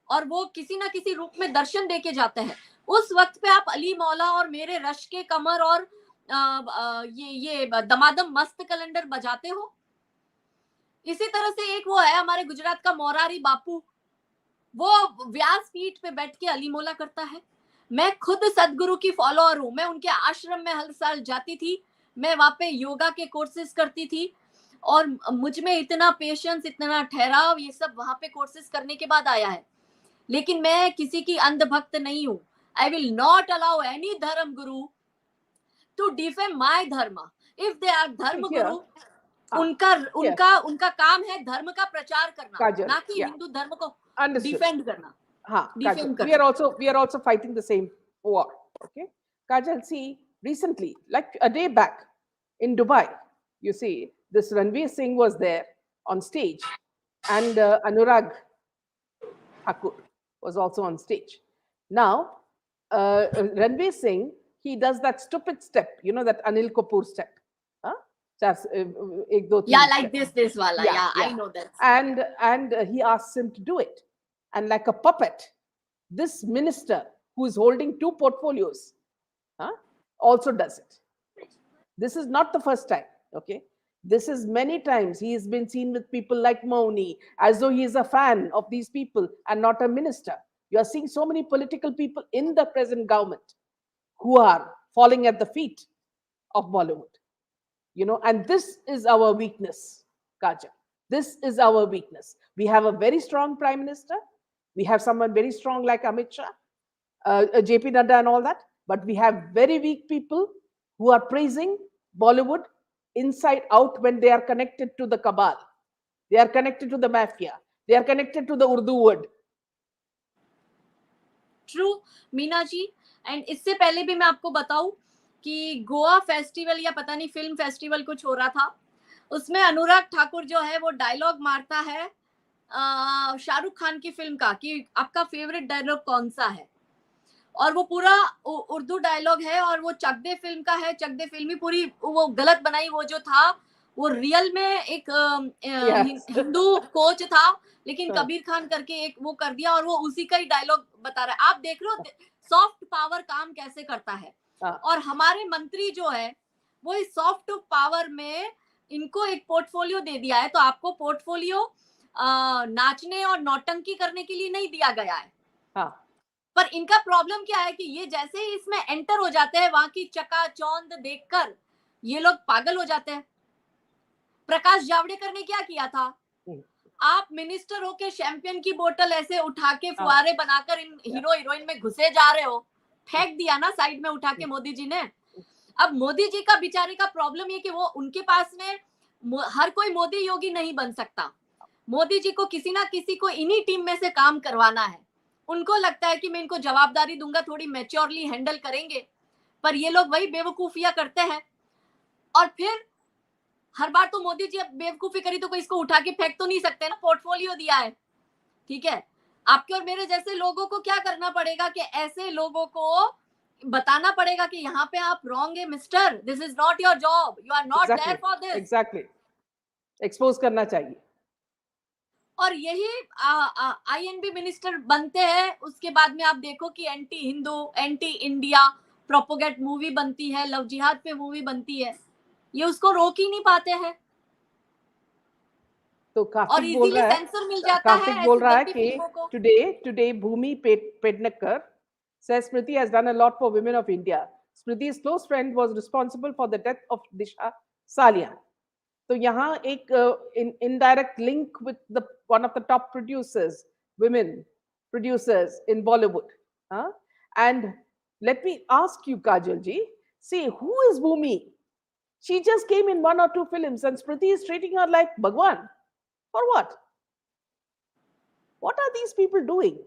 [SPEAKER 2] और वो किसी ना किसी रूप में दर्शन देके जाते हैं। उस वक्त पे आप अली मौला और मेरे रश के कमर और ये दमादम मस्त कैलेंडर बजाते हो। इसी तरह से एक वो है हमारे गुजरात का मोरारी बापू, वो व्यास पीठ पे बैठ के अली मौला करता है। मैं खुद सदगुरु की फॉलोअर हूँ, मैं उनके आश्रम में हर साल जाती थी, मैं वहां पे योगा के कोर्सेज करती थी, और मुझ में इतना पेशेंस, इतना ठहराव, ये सब वहां पे कोर्सेज करने के बाद आया है। लेकिन मैं किसी की अंधभक्त नहीं हूँ। I will not allow any धर्म गुरु टू डिफेम माय धर्म। इफ दे आर धर्म गुरु, उनका काम है धर्म का प्रचार करना, ना कि हिंदू धर्म को डिफेंड करना।
[SPEAKER 1] We are also fighting the same war. Okay, Kajal, see, recently, like a day back in Dubai, you see, this Ranveer Singh was there on stage, and Anurag Thakur was also on stage. Now, Ranveer Singh, he does that stupid step, you know, that Anil Kapoor step. Huh?
[SPEAKER 2] Like this wala. Yeah, I know that.
[SPEAKER 1] And he asks him to do it. And like a puppet, this minister who is holding two portfolios also does it. This is not the first time. Okay, this is many times he has been seen with people like Mauni, as though he is a fan of these people and not a minister. You are seeing so many political people in the present government who are falling at the feet of Bollywood. You know, and this is our weakness, Kajal. This is our weakness. We have a very strong prime minister. We have someone very strong like Amit Shah, JP Nadda and all that. But we have very weak people who are praising Bollywood inside out when they are connected to the cabal. They are connected to the mafia. They are connected to the Urdu word.
[SPEAKER 2] True, Meena ji. And इससे पहले भी मैं आपको बताऊं कि Goa festival या पता नहीं फिल्म फेस्टिवल कुछ हो रहा था, उसमें अनुराग ठाकुर जो है वो डायलॉग मारता है शाहरुख खान की फिल्म का कि आपका फेवरेट डायलॉग कौन सा है, और वो पूरा उर्दू डायलॉग है और वो चक दे फिल्म का है। चक दे फिल्म ही पूरी वो गलत बनाई, वो जो था वो रियल में एक हिंदू कोच था, लेकिन कबीर खान करके एक वो कर दिया और वो उसी का ही डायलॉग बता रहा है। आप देख रहे हो सॉफ्ट पावर काम कैसे करता है। और हमारे मंत्री जो है वो इस सॉफ्ट पावर में इनको एक पोर्टफोलियो दे दिया है, तो आपको पोर्टफोलियो नाचने और नौटंकी करने के लिए नहीं दिया गया है। पर इनका प्रॉब्लम क्या है कि ये जैसे ही इसमें एंटर हो जाते हैं, वहां की चकाचौंध देखकर ये लोग पागल हो जाते हैं। प्रकाश जावड़ेकर ने क्या किया था, आप मिनिस्टर हो के चैंपियन की बोतल ऐसे उठा के फुआरे बनाकर इन हीरो हीरोइन में घुसे जा रहे हो, फेंक दिया ना साइड में उठा के मोदी जी ने। अब मोदी जी का बेचारे का प्रॉब्लम ये कि वो उनके पास में हर कोई मोदी योगी नहीं बन सकता। मोदी जी को किसी ना किसी को इन्हीं टीम में से काम करवाना है। उनको लगता है कि मैं इनको जवाबदारी दूंगा, थोड़ी मैच्योरली हैंडल करेंगे, पर ये लोग वही बेवकूफियां करते हैं। और फिर हर बार तो मोदी जी अब बेवकूफी करी तो कोई इसको उठा के फेंक तो नहीं सकते ना, पोर्टफोलियो दिया है, ठीक है। आपके और मेरे जैसे लोगों को क्या करना पड़ेगा कि ऐसे लोगों को बताना पड़ेगा कि यहाँ पे आप रॉन्ग है mister, this is not your job, you are not there for this.
[SPEAKER 1] Exactly, expose करना चाहिए।
[SPEAKER 2] और यही आईएनबी मिनिस्टर बनते हैं, उसके बाद में आप देखो कि anti Hindu, anti India propagate movie बनती है, लव जिहाद पे मूवी बनती है, ये उसको रोक ही नहीं पाते हैं।
[SPEAKER 1] तो कार्तिक बोल रहा है, कार्तिक बोल रहा है कि today Bhumi Pednekar says Smriti has done a lot for women of India. Smriti's close friend was responsible for the death of Disha Salian. तो यहाँ एक indirect link with the one of the top producers, women producers in Bollywood. Huh? And let me ask you, Kajal ji, see, who is Bhumi? She just came in 1 or 2 films and Smriti is treating her like Bhagwan. For what? What are these people doing?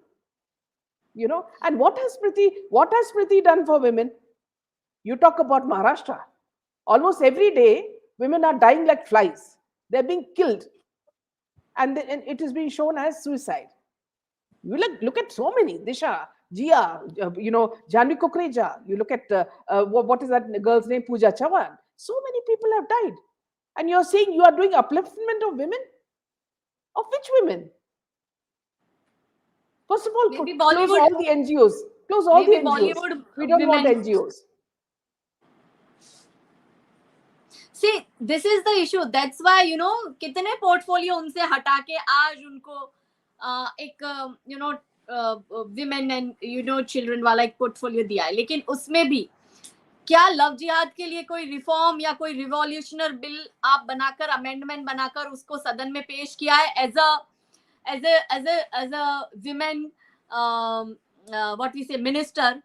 [SPEAKER 1] You know, and what has Smriti done for women? You talk about Maharashtra. Almost every day, women are dying like flies. They're being killed. And it is being shown as suicide. You look at so many, Disha, Jia, Janvi Kukreja. You look at, what is that girl's name, Pooja Chavan. So many people have died. And you're saying you are doing upliftment of women? Of which women? First of all,
[SPEAKER 2] Maybe
[SPEAKER 1] close
[SPEAKER 2] Bollywood.
[SPEAKER 1] all the NGOs. Close all the
[SPEAKER 2] Maybe
[SPEAKER 1] NGOs.
[SPEAKER 2] Bollywood
[SPEAKER 1] We don't want
[SPEAKER 2] women.
[SPEAKER 1] NGOs.
[SPEAKER 2] See, this is the issue. That's why, कितने portfolio उनसे हटा के आज उनको एक women and children वाला एक portfolio दिया है. लेकिन उसमें भी क्या लव जिहाद के लिए कोई रिफॉर्म या कोई रिवॉल्यूशनर बिल आप बनाकर अमेंडमेंट बनाकर उसको सदन में पेश किया है as a women what we say minister?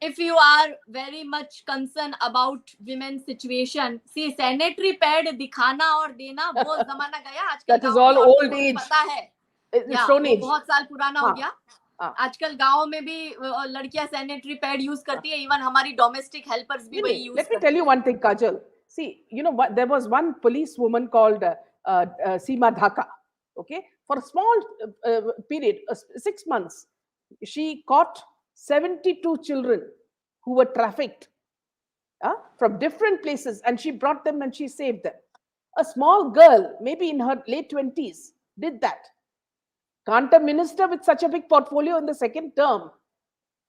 [SPEAKER 2] If you are very much concerned about women's situation, see, sanitary pad दिखाना और देना वो जमाना गया. आजकल
[SPEAKER 1] That is all old age.
[SPEAKER 2] पता है,
[SPEAKER 1] It's Stone
[SPEAKER 2] वो
[SPEAKER 1] Age.
[SPEAKER 2] बहुत साल पुराना हो गया.
[SPEAKER 1] हाँ.
[SPEAKER 2] आजकल गांव में भी लड़कियां सैनिटरी पैड यूज करती है. इवन हमारी डोमेस्टिक हेल्पर्स भी वही use
[SPEAKER 1] Let me tell you one thing, Kajal. See, there was one police woman called Seema Dhaka. Okay, for a small period, 6 months, she caught 72 children who were trafficked from different places, and she brought them and she saved them. A small girl, maybe in her late 20s, did that. Can't a minister with such a big portfolio in the second term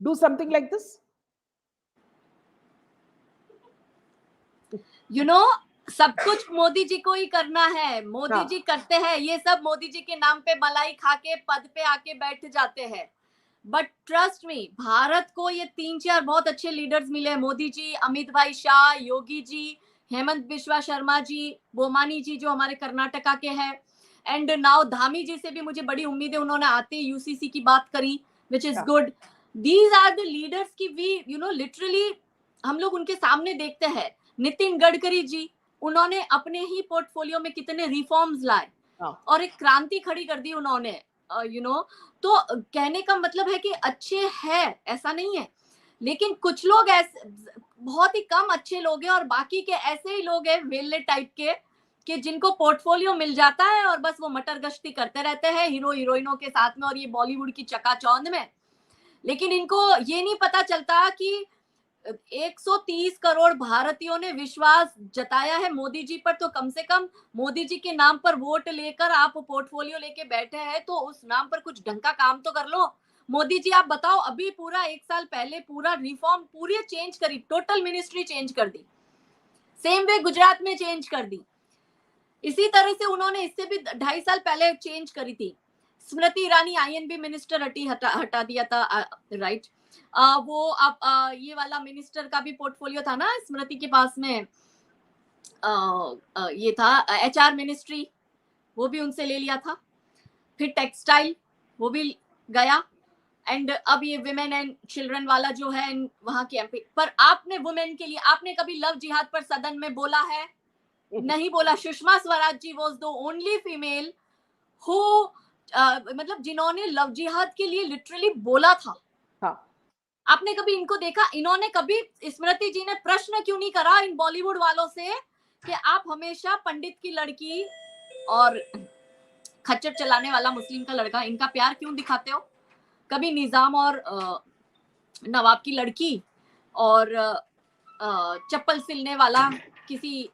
[SPEAKER 1] do something like this?
[SPEAKER 2] सब कुछ मोदी जी को ही करना है. मोदी जी करते हैं ये सब. मोदी जी के नाम पे मलाई खा के पद पे आके बैठ जाते हैं. बट ट्रस्ट मी, भारत को ये 3-4 बहुत अच्छे लीडर्स मिले हैं. मोदी जी, अमित भाई शाह, योगी जी, हेमंत बिश्वा शर्मा जी, बोमानी जी जो हमारे कर्नाटका के हैं, एंड नाउ धामी जी से भी मुझे बड़ी उम्मीद है. उन्होंने आते यूसीसी की बात करी, which is good. These are the leaders की वी लिटरली हम लोग उनके सामने देखते हैं. नितिन गडकरी जी, उन्होंने अपने ही पोर्टफोलियो में कितने रिफॉर्म्स लाए और एक क्रांति खड़ी कर दी उन्होंने. तो कहने का मतलब है कि अच्छे है, ऐसा नहीं है. लेकिन कुछ लोग ऐसे बहुत ही कम अच्छे लोग हैं और बाकी के ऐसे ही लोग हैं वेल्ले टाइप के कि जिनको पोर्टफोलियो मिल जाता है और बस वो मटर गश्ती करते रहते हैं हीरो हीरोइनों के साथ में और ये बॉलीवुड की चकाचौंध में. लेकिन इनको ये नहीं पता चलता कि 130 करोड़ भारतीयों ने विश्वास जताया है मोदी जी पर. तो कम से कम मोदी जी के नाम पर वोट लेकर आप पोर्टफोलियो लेके बैठे हैं तो उस नाम पर कुछ ढंग का काम तो कर लो. मोदी जी आप बताओ, अभी पूरा 1 साल पहले पूरा रिफॉर्म पूरी चेंज करी, टोटल मिनिस्ट्री चेंज कर दी. सेम वे गुजरात में चेंज कर दी. इसी तरह से उन्होंने इससे भी 2.5 साल पहले चेंज करी थी. स्मृति ईरानी आईएनबी मिनिस्टर हटा दिया था, राइट. वो अब ये वाला मिनिस्टर का भी पोर्टफोलियो था ना स्मृति के पास में. ये था एचआर मिनिस्ट्री, वो भी उनसे ले लिया था. फिर टेक्सटाइल, वो भी गया. एंड अब ये विमेन एंड चिल्ड्रन वाला जो है वहां के एमपी पर. आपने वुमेन के लिए आपने कभी लव जिहाद पर सदन में बोला है? नहीं बोला. Sushma Swaraj ji was the only female who मतलब जिन्होंने लव जिहाद के लिए लिटरली बोला था. आपने कभी इनको देखा? इन्होंने कभी, स्मृति जी ने प्रश्न क्यों नहीं करा इन बॉलीवुड वालों से कि आप हमेशा पंडित की लड़की और खच्चर चलाने वाला मुस्लिम का लड़का, इनका प्यार क्यों दिखाते हो? कभी निजाम और नवाब की लड़की और चप्पल सिलने वाला किसी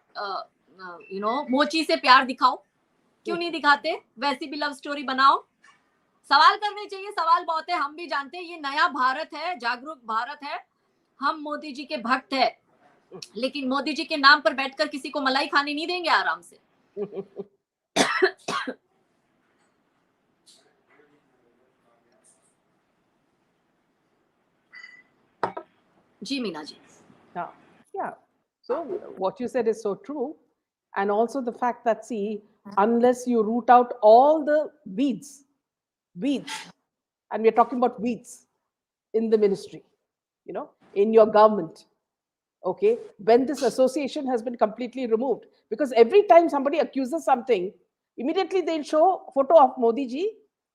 [SPEAKER 2] मोची से प्यार दिखाओ, क्यों नहीं दिखाते? वैसी भी लव स्टोरी बनाओ. सवाल करने चाहिए. सवाल बहुत है, हम भी जानते हैं ये नया भारत है, जागरूक भारत है. हम मोदी जी के भक्त है, लेकिन मोदी जी के नाम पर बैठकर किसी को मलाई खाने नहीं देंगे आराम से. जी मीना जी.
[SPEAKER 1] Yeah. So what you said is so true. And also the fact that, see, unless you root out all the weeds, and we're talking about weeds in the ministry, in your government, okay, when this association has been completely removed, because every time somebody accuses something, immediately they'll show a photo of Modi ji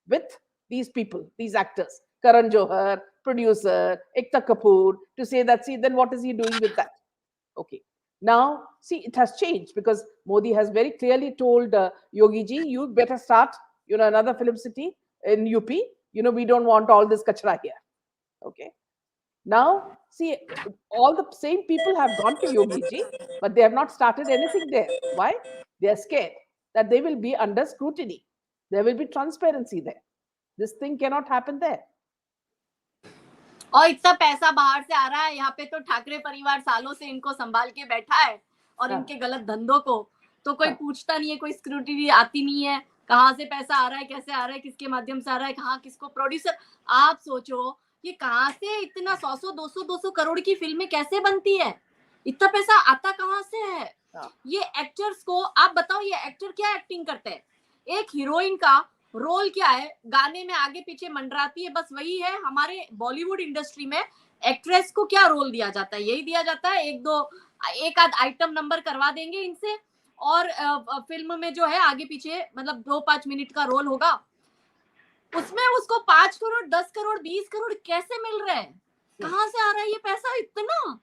[SPEAKER 1] with these people, these actors, Karan Johar, producer, Ekta Kapoor, to say that, see, then what is he doing with that? Okay. Now, see, it has changed because Modi has very clearly told Yogi ji, you better start, another film city in UP. We don't want all this kachra here. Okay. Now, see, all the same people have gone to Yogi ji, but they have not started anything there. Why? They are scared that they will be under scrutiny. There will be transparency there. This thing cannot happen there.
[SPEAKER 2] और इतना पैसा बाहर से आ रहा है, यहाँ पे तो ठाकरे परिवार सालों से इनको संभाल के बैठा है और इनके गलत धंधों को तो कोई पूछता नहीं है, कोई स्क्रूटिनी आती नहीं है, कहाँ से पैसा आ रहा है, कैसे आ रहा है, किसके माध्यम से आ रहा है, कहाँ किसको प्रोड्यूसर। आप सोचो ये कहाँ से इतना 100-200 करोड़ की फिल्में कैसे बनती है, इतना पैसा आता कहाँ से है। ये एक्टर्स को आप बताओ, ये एक्टर क्या एक्टिंग करते हैं, एक हीरोइन का रोल क्या है, गाने में आगे पीछे मंडराती है, बस वही है। हमारे बॉलीवुड इंडस्ट्री में एक्ट्रेस को क्या रोल दिया जाता है, यही दिया जाता है, एक आध आइटम नंबर करवा देंगे इनसे और फिल्म में जो है आगे पीछे मतलब 2-5 मिनट का रोल होगा, उसमें उसको 5 करोड़ 10 करोड़ 20 करोड़ कैसे मिल रहे हैं, कहाँ से आ रहा है ये पैसा इतना।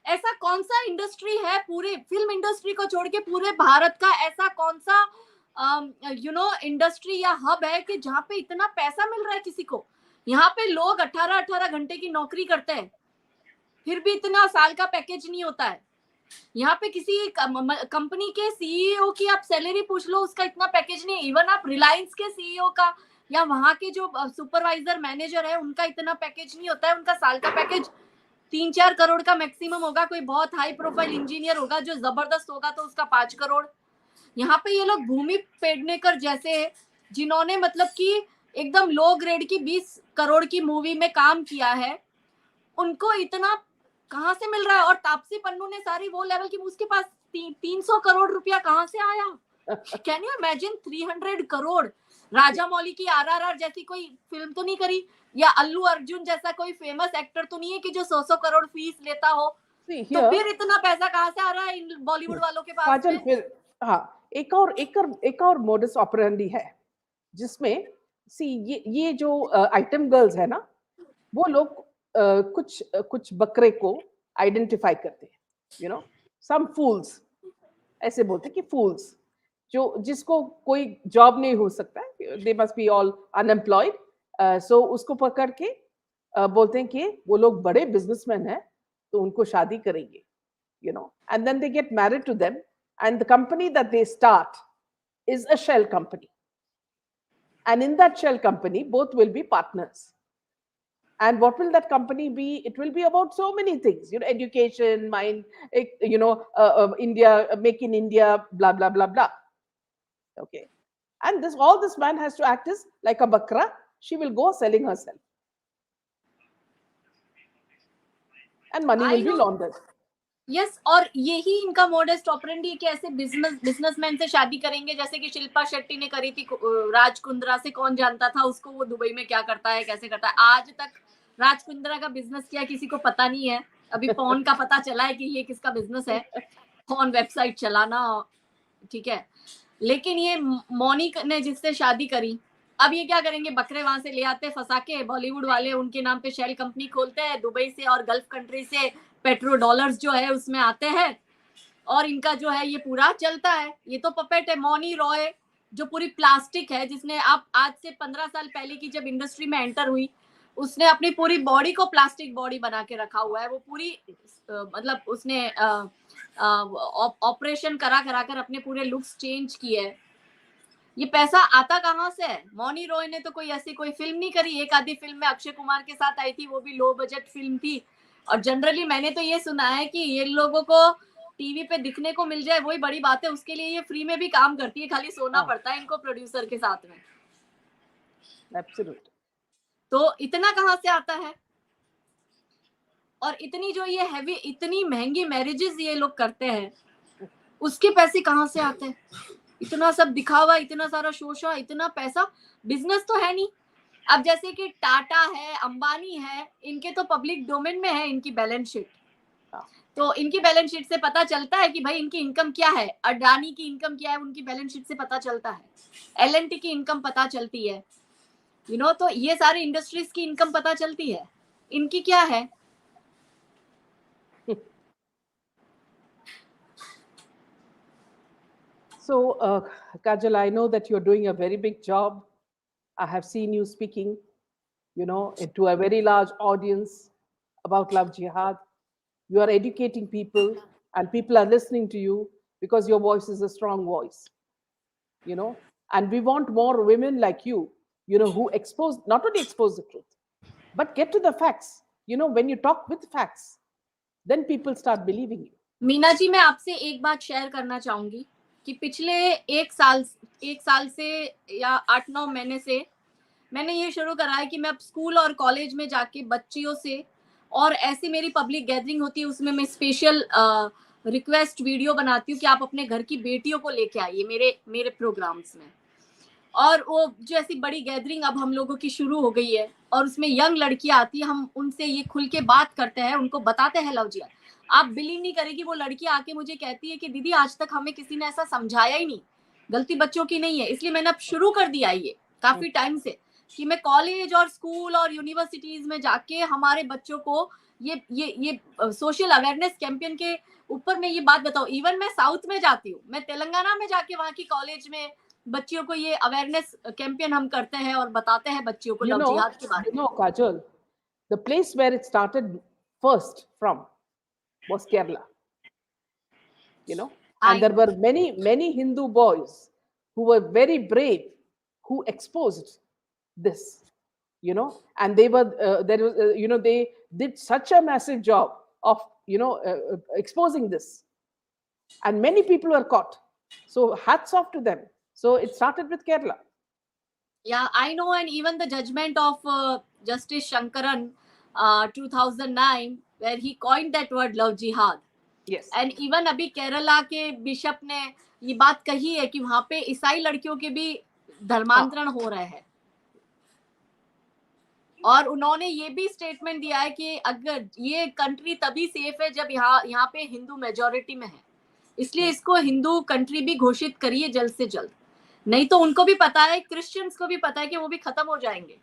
[SPEAKER 2] ऐसा कौन सा इंडस्ट्री है पूरे फिल्म इंडस्ट्री को छोड़ के पूरे भारत का, ऐसा कौन सा इंडस्ट्री या हब है कि जहाँ पे इतना पैसा मिल रहा है किसी को। यहाँ पे लोग 18-18 घंटे की नौकरी करते हैं, फिर भी इतना साल का पैकेज नहीं होता है। यहाँ पे किसी कंपनी के सीईओ की आप सैलरी पूछ लो, उसका इतना पैकेज नहीं है। इवन आप रिलायंस के सीईओ का या वहां के जो सुपरवाइजर मैनेजर है उनका इतना पैकेज नहीं होता है। उनका साल का पैकेज 3-4 करोड़ का मैक्सिमम होगा। कोई बहुत हाई प्रोफाइल इंजीनियर होगा जो जबरदस्त होगा तो उसका 5 करोड़। यहाँ पे ये लोग भूमि पेडनेकर जैसे जिन्होंने मतलब कि एकदम लो ग्रेड की 20 करोड़ की मूवी में काम किया है, उनको इतना कहाँ से मिल रहा है। और तापसी पन्नू ने सारी वो लेवल की, उसके पास 300 करोड़ रुपया कहाँ से आया। Can you imagine 300 crore. Raja Mouli की RRR जैसी कोई फिल्म तो नहीं करी, या अल्लू अर्जुन जैसा कोई फेमस एक्टर तो नहीं है कि जो 100 करोड़ फीस लेता हो। तो फिर इतना पैसा कहाँ से आ रहा है इन बॉलीवुड वालों के पास में?
[SPEAKER 1] फिर हाँ, एक और मोडस ऑपरेंडी है जिसमें ये जो आइटम गर्ल्स है ना, वो लोग कुछ बकरे को आइडेंटिफाई करते हैं, सम फूल्स, ऐसे बोलते कि फूल्स जिसको कोई जॉब नहीं हो सकता है, they must be all unemployed, so उसको पकड़ के बोलते हैं कि वो लोग बड़े बिजनेसमैन हैं तो उनको शादी करेंगे, and then they get married to them, and the company that they start is a shell company, and in that shell company both will be partners. And what will that company be? It will be about so many things, education, mind, India, make in India, blah blah blah blah. Okay, and all this man has to act as like a bakra. She will go selling herself, and money will be laundered.
[SPEAKER 2] Yes, और यही इनका modus operandi कि ऐसे businessman से शादी करेंगे, जैसे कि शिल्पा शेट्टी ने करी थी राज कुंद्रा से। कौन जानता था उसको, वो दुबई में क्या करता है, कैसे करता है। आज तक राज कुंद्रा का बिजनेस क्या किसी को पता नहीं है। अभी फोन का पता चला है कि ये किसका बिजनेस है, फोन वेबसाइट चलाना, ठीक है। लेकिन ये मौनी ने जिससे शादी करी, अब ये क्या करेंगे, बकरे वहां से ले आते फंसा के, बॉलीवुड वाले उनके नाम पे शेल कंपनी खोलते हैं दुबई से, और गल्फ कंट्री से पेट्रो डॉलर्स जो है उसमें आते हैं, और इनका जो है ये पूरा चलता है। ये तो पपेट है। मौनी रॉय जो पूरी प्लास्टिक है, जिसने आप आज से 15 साल पहले की जब इंडस्ट्री में एंटर हुई, उसने अपनी पूरी बॉडी को प्लास्टिक बॉडी बना के रखा हुआ है। वो पूरी मतलब उसने ऑपरेशन करा कर अपने पूरे लुक्स चेंज किए है। ये पैसा आता कहाँ से है? मौनी रॉय ने तो कोई ऐसी कोई फिल्म नहीं करी। एक आधी फिल्म में अक्षय कुमार के साथ आई थी, वो भी लो बजट फिल्म थी। और जनरली मैंने तो ये सुना है कि ये लोगों को टीवी पे दिखने को मिल जाए वही बड़ी बात है, उसके लिए ये फ्री में भी काम करती है, खाली सोना पड़ता है इनको प्रोड्यूसर के साथ में।
[SPEAKER 1] Absolutely.
[SPEAKER 2] तो इतना कहाँ से आता है? और इतनी जो ये हैवी, इतनी महंगी मैरिजेस ये लोग करते हैं, उसके पैसे कहाँ से आते हैं? इतना सब दिखावा, इतना सारा शोशा, इतना पैसा, बिजनेस तो है नहीं। अब जैसे कि टाटा है, अंबानी है, इनके तो पब्लिक डोमेन में है इनकी बैलेंस शीट, तो इनकी बैलेंस शीट से पता चलता है कि भाई इनकी इनकम क्या है। अडानी की इनकम क्या है उनकी बैलेंस शीट से पता चलता है, एलएनटी की इनकम पता चलती है, तो ये सारी इंडस्ट्रीज की इनकम पता चलती है, इनकी क्या है?
[SPEAKER 1] So, Kajal, I know that you're doing a very big job. I have seen you speaking, to a very large audience about Love Jihad. You are educating people, and people are listening to you because your voice is a strong voice, And we want more women like you, who not only expose the truth, but get to the facts. When you talk with facts, then people start believing you.
[SPEAKER 2] Meena ji, मैं आपसे एक बात share करना चाहूंगी कि पिछले एक साल से या 8-9 महीने से मैंने ये शुरू करा है कि मैं अब स्कूल और कॉलेज में जाके बच्चियों से, और ऐसी मेरी पब्लिक गैदरिंग होती है उसमें मैं स्पेशल रिक्वेस्ट वीडियो बनाती हूँ कि आप अपने घर की बेटियों को लेके आइए मेरे प्रोग्राम्स में। और वो जो ऐसी बड़ी गैदरिंग अब हम लोगों की शुरू हो गई है, और उसमें यंग लड़कियां आती है, हम उनसे ये खुल के बात करते हैं, उनको बताते हैं लव जिहाद। आप बिलीव नहीं करेगी, वो लड़की आके मुझे कहती है कि दीदी आज तक हमें किसी ने ऐसा समझाया ही नहीं, गलती बच्चों की नहीं है। इसलिए मैंने अब शुरू कर दिया ये काफी टाइम से कि मैं कॉलेज और स्कूल और यूनिवर्सिटीज में जाके हमारे बच्चों को ये सोशल अवेयरनेस कैंपेन के ऊपर मैं ये बात बताऊं। इवन मैं साउथ में जाती हूँ, मैं तेलंगाना में जाके वहाँ की कॉलेज में बच्चियों को ये अवेयरनेस कैंपेन हम करते हैं और बताते हैं बच्चियों को लव जिहाद के बारे में।
[SPEAKER 1] Kajal, the place where it started first from was Kerala. And there were many Hindu boys who were very brave, who exposed this, and they were they did such a massive job of exposing this, and many people were caught. So hats off to them. So it started with Kerala.
[SPEAKER 2] Yeah, I know, and even the judgment of Justice Shankaran 2009, where he coined that word love jihad.
[SPEAKER 1] Yes.
[SPEAKER 2] And even अभी केरला के bishop ने ये बात कही है कि वहां पे ईसाई लड़कियों के भी धर्मांतरण हो रहे हैं, और उन्होंने ये भी स्टेटमेंट दिया है कि अगर ये कंट्री तभी सेफ है जब यहाँ पे हिंदू मेजोरिटी में है, इसलिए इसको हिंदू कंट्री भी घोषित करिए जल्द से जल्द, नहीं तो उनको भी पता है, क्रिश्चियंस को भी पता है कि वो भी खत्म हो जाएंगे।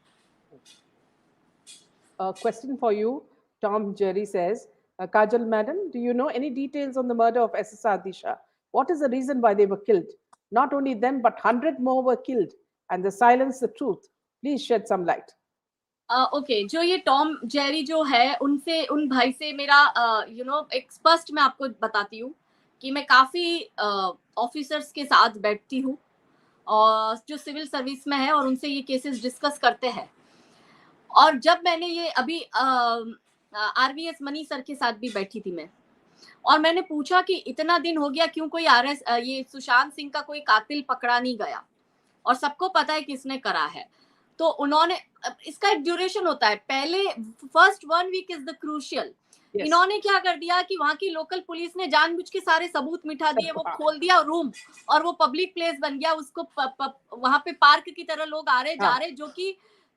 [SPEAKER 1] Question for you, Tom Jerry says, Kajal madam, do you know any details on the murder of SSR Disha? What is the reason why they were killed? Not only them, but 100 more were killed, and they silenced the truth. Please shed some light.
[SPEAKER 2] Okay, जो ये Tom Jerry जो है, उन भाई से मेरा एक स्पष्ट मैं आपको बताती हूँ कि मैं काफी ऑफिसर्स के साथ बैठती हूँ और जो सिविल सर्विस में है, और उनसे ये केसेस डिस्कस करते हैं। और जब मैंने ये अभी आरवीएस मनी सर के साथ भी बैठी थी मैं, और मैंने पूछा कि इतना दिन हो गया क्यों कोई ये सुशांत सिंह का कोई कातिल पकड़ा नहीं गया, और सबको पता है किसने करा है। तो उन्होंने, इसका एक ड्यूरेशन होता है, पहले first 1 week is the crucial. इन्होंने क्या कर दिया कि वहां की लोकल पुलिस ने जानबूझ के सारे सबूत मिटा दिए, वो खोल दिया रूम, और वो पब्लिक प्लेस बन गया, उसको वहां पे पार्क की तरह लोग आ रहे जा रहे,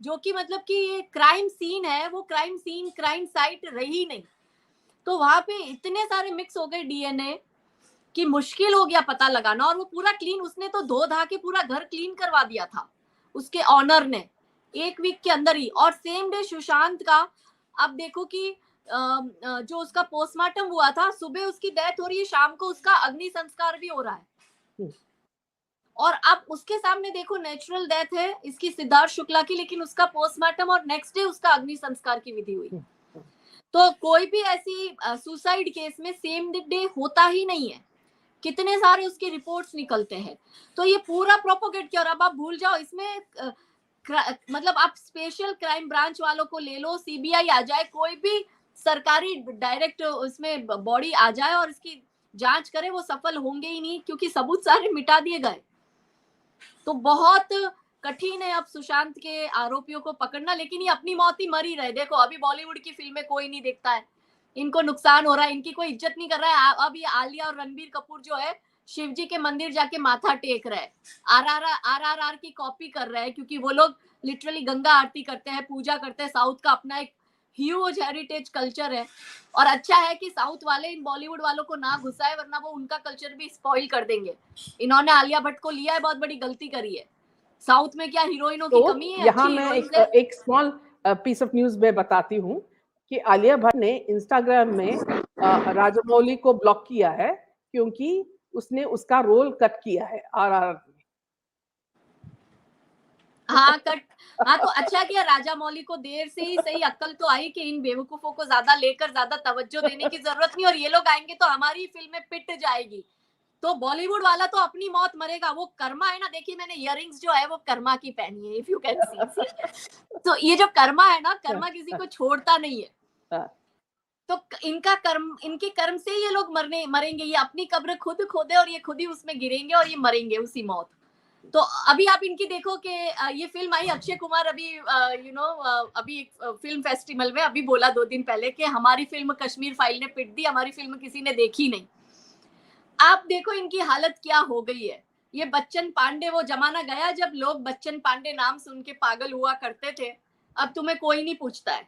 [SPEAKER 2] जो कि मतलब कि ये क्राइम सीन है, वो क्राइम साइट रही नहीं। तो वहां पे इतने सारे मिक्स हो गए डीएनए कि मुश्किल हो गया पता लगाना, और वो पूरा क्लीन, उसने तो धो धा के पूरा घर क्लीन करवा दिया था उसके ऑनर ने 1 वीक के अंदर ही। और सेम डे सुशांत का, अब देखो कि जो उसका पोस्टमार्टम हुआ था, सुबह उसकी डेथ हो रही है, शाम को उसका अग्नि संस्कार भी हो रहा है। और अब उसके सामने देखो, नेचुरल डेथ है इसकी, सिद्धार्थ शुक्ला की, लेकिन उसका पोस्टमार्टम और नेक्स्ट डे उसका अग्नि संस्कार की विधि हुई। तो कोई भी ऐसी सुसाइड केस में सेम डे होता ही नहीं है, कितने सारे उसके रिपोर्ट्स निकलते हैं। तो ये पूरा प्रोपोगेट किया, और अब आप भूल जाओ इसमें, मतलब आप स्पेशल क्राइम ब्रांच वालों को ले लो, सीबीआई आ जाए, कोई भी सरकारी डायरेक्ट उसमें बॉडी आ जाए और इसकी जांच करे, वो सफल होंगे ही नहीं, क्योंकि सबूत सारे मिटा दिए गए। तो बहुत कठिन है अब सुशांत के आरोपियों को पकड़ना, लेकिन ये अपनी मौत ही मर ही रहे। देखो अभी बॉलीवुड की फिल्में कोई नहीं देखता है, इनको नुकसान हो रहा है, इनकी कोई इज्जत नहीं कर रहा है। अब ये आलिया और रणबीर कपूर जो है शिव जी के मंदिर जाके माथा टेक रहा है, आरआरआर की कॉपी कर रहा है, क्योंकि वो लोग लिटरली गंगा आरती करते हैं, पूजा करते हैं। साउथ का अपना एक ह्यूज हेरिटेज कल्चर है, और अच्छा है कि साउथ वाले इन बॉलीवुड वालों को ना घुसाए, वरना वो उनका कल्चर भी स्पॉइल कर देंगे। इन्होंने आलिया भट्ट को लिया है, बहुत बड़ी गलती करी है। साउथ में क्या हीरोइनों की कमी है?
[SPEAKER 1] यहाँ
[SPEAKER 2] अच्छी
[SPEAKER 1] मैं
[SPEAKER 2] हीरोइंस है।
[SPEAKER 1] एक स्मॉल पीस ऑफ न्यूज में बताती हूँ कि आलिया भट्ट ने इंस्टाग्राम में राजामौली को ब्लॉक किया है, क्योंकि उसने उसका रोल कट किया है RRR में।
[SPEAKER 2] हाँ कट। हाँ तो अच्छा किया, राजा मौली को देर से ही सही अक्ल तो आई कि इन बेवकूफों को ज्यादा लेकर ज्यादा तवज्जो देने की जरूरत नहीं, और ये लोग आएंगे तो हमारी फिल्में पिट जाएगी। तो बॉलीवुड वाला तो अपनी मौत मरेगा। वो कर्मा है ना, देखिए मैंने इयररिंग्स जो है वो कर्मा की पहनी है, इफ यू कैन सी। तो ये जो कर्मा है ना, कर्मा किसी को छोड़ता नहीं है। तो इनके कर्म से ये लोग मरेंगे। ये अपनी कब्र खुद खोदे और ये खुद ही उसमें गिरेंगे और ये मरेंगे उसी मौत। तो अभी आप इनकी देखो कि ये फिल्म आई, अक्षय कुमार अभी अभी एक फिल्म फेस्टिवल में अभी बोला 2 दिन पहले कि हमारी फिल्म कश्मीर फाइल ने पिट दी, हमारी फिल्म किसी ने देखी नहीं। आप देखो इनकी हालत क्या हो गई है। ये बच्चन पांडे, वो जमाना गया जब लोग बच्चन पांडे नाम सुन के पागल हुआ करते थे। अब तुम्हें कोई नहीं पूछता है,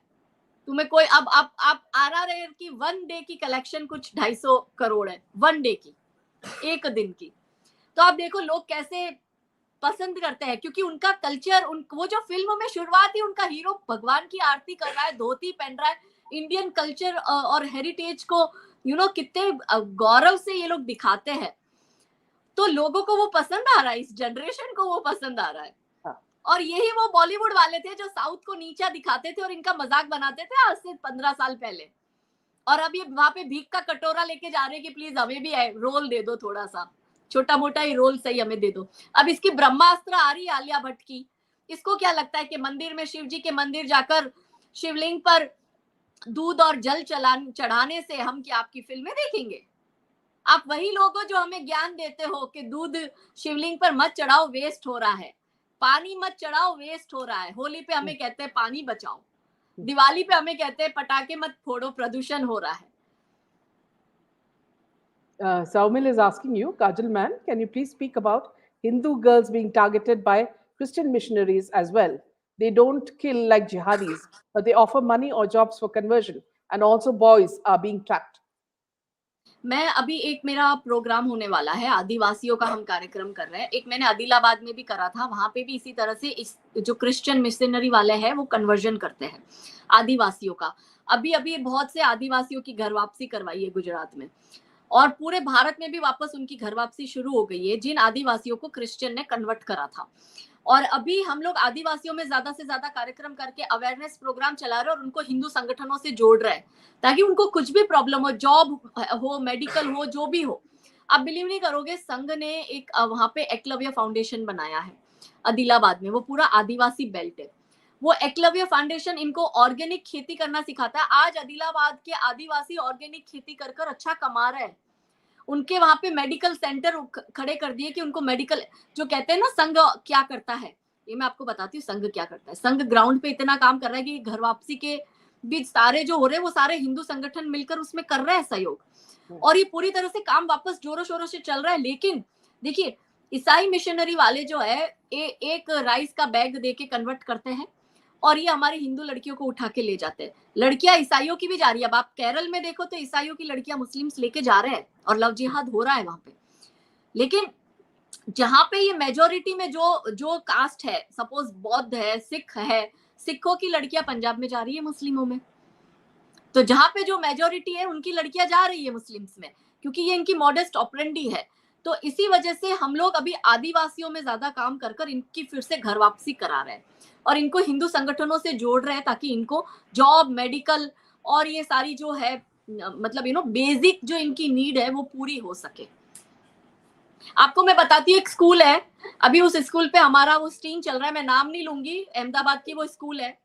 [SPEAKER 2] तुम्हें कोई। अब आप RRR की 1 डे की कलेक्शन कुछ 250 करोड़ है, 1 डे की, एक दिन की। तो आप देखो लोग कैसे पसंद करते हैं, क्योंकि उनका कल्चर, वो जो फिल्म में शुरुआत ही उनका हीरो भगवान की आरती कर रहा है, धोती पहन रहा है, इंडियन कल्चर और हेरिटेज को कितने गौरव से ये लोग दिखाते हैं। तो लोगों को वो पसंद आ रहा है, इस जनरेशन को वो पसंद आ रहा है। और यही वो बॉलीवुड वाले थे जो साउथ को नीचा दिखाते थे और इनका मजाक बनाते थे आज से 15 साल पहले। और अब ये वहां पे भीख का कटोरा लेके जा रहे हैं कि प्लीज हमें भी रोल दे दो, थोड़ा सा छोटा मोटा ही रोल सही हमें दे दो। अब इसकी ब्रह्मास्त्र आ रही है आलिया भट्ट की। इसको क्या लगता है कि मंदिर में, शिव जी के मंदिर जाकर शिवलिंग पर दूध और जल चढ़ाने से हम क्या आपकी फिल्में देखेंगे? आप वही लोग हो जो हमें ज्ञान देते हो कि दूध शिवलिंग पर मत चढ़ाओ, वेस्ट हो रहा है। पानी मत चढ़ाओ, वेस्ट हो रहा है। होली पे हमें कहते हैं पानी बचाओ, दिवाली पे हमें कहते हैं पटाखे मत फोड़ो, प्रदूषण हो रहा है।
[SPEAKER 1] Saumil is asking you, Kajal man, can you please speak about Hindu girls being targeted by Christian missionaries as well? They don't kill like jihadis, but they offer money or jobs for conversion, and also boys are being trapped.
[SPEAKER 2] मैं अभी एक मेरा programme होने वाला है, आदिवासियों का हम कार्यक्रम कर रहे हैं। एक मैंने आदिलाबाद में भी करा था, वहां पे भी इसी तरह से इस जो क्रिश्चियन मिशनरी वाले हैं वो कन्वर्जन करते हैं आदिवासियों का। अभी अभी बहुत से आदिवासियों की घर वापसी करवाई है गुजरात में, और पूरे भारत में भी वापस उनकी घर वापसी शुरू हो गई है, जिन आदिवासियों को क्रिश्चियन ने कन्वर्ट करा था। और अभी हम लोग आदिवासियों में ज्यादा से ज्यादा कार्यक्रम करके अवेयरनेस प्रोग्राम चला रहे हैं और उनको हिंदू संगठनों से जोड़ रहे हैं, ताकि उनको कुछ भी प्रॉब्लम हो, जॉब हो, मेडिकल हो, जो भी हो। आप बिलीव नहीं करोगे, संघ ने एक वहां पे एकलव्य फाउंडेशन बनाया है आदिलाबाद में, वो पूरा आदिवासी बेल्ट है। वो एकलव्य फाउंडेशन इनको ऑर्गेनिक खेती करना सिखाता है। आज आदिलाबाद के आदिवासी ऑर्गेनिक खेती कर कर अच्छा कमा रहे हैं। उनके वहां पे मेडिकल सेंटर खड़े कर दिए कि उनको मेडिकल, जो कहते हैं ना संघ क्या करता है, ये मैं आपको बताती हूँ संघ क्या करता है। संघ ग्राउंड पे इतना काम कर रहा है कि घर वापसी के बीच सारे जो हो रहे हैं वो सारे हिंदू संगठन मिलकर उसमें कर रहे हैं सहयोग, और ये पूरी तरह से काम वापस जोरों शोरों से चल रहा है। लेकिन देखिए ईसाई मिशनरी वाले जो है एक राइस का बैग दे के कन्वर्ट करते हैं, और ये हमारी हिंदू लड़कियों को उठा के ले जाते हैं। लड़कियां ईसाइयों की भी जा रही है। अब आप केरल में देखो तो ईसाइयों की लड़कियां मुस्लिम्स लेके जा रहे हैं और लव जिहाद हो रहा है वहां पे। लेकिन जहां पे ये मेजोरिटी में जो कास्ट है, सपोज बौद्ध है, सिख है, सिखों की लड़कियां पंजाब में जा रही है मुस्लिमों में। तो जहां पे जो मेजोरिटी है उनकी लड़कियां जा रही है मुस्लिम्स में, क्योंकि ये इनकी मॉडेस्ट ऑपरेंडी है। तो इसी वजह से हम लोग अभी आदिवासियों में ज्यादा काम कर कर इनकी फिर से घर वापसी करा रहे हैं और इनको हिंदू संगठनों से जोड़ रहे हैं, ताकि इनको जॉब, मेडिकल और ये सारी जो है मतलब बेसिक जो इनकी नीड है वो पूरी हो सके। आपको मैं बताती हूँ, एक स्कूल है, अभी उस स्कूल पे हमारा वो स्टिंग चल रहा है, मैं नाम नहीं लूंगी, अहमदाबाद की वो स्कूल है,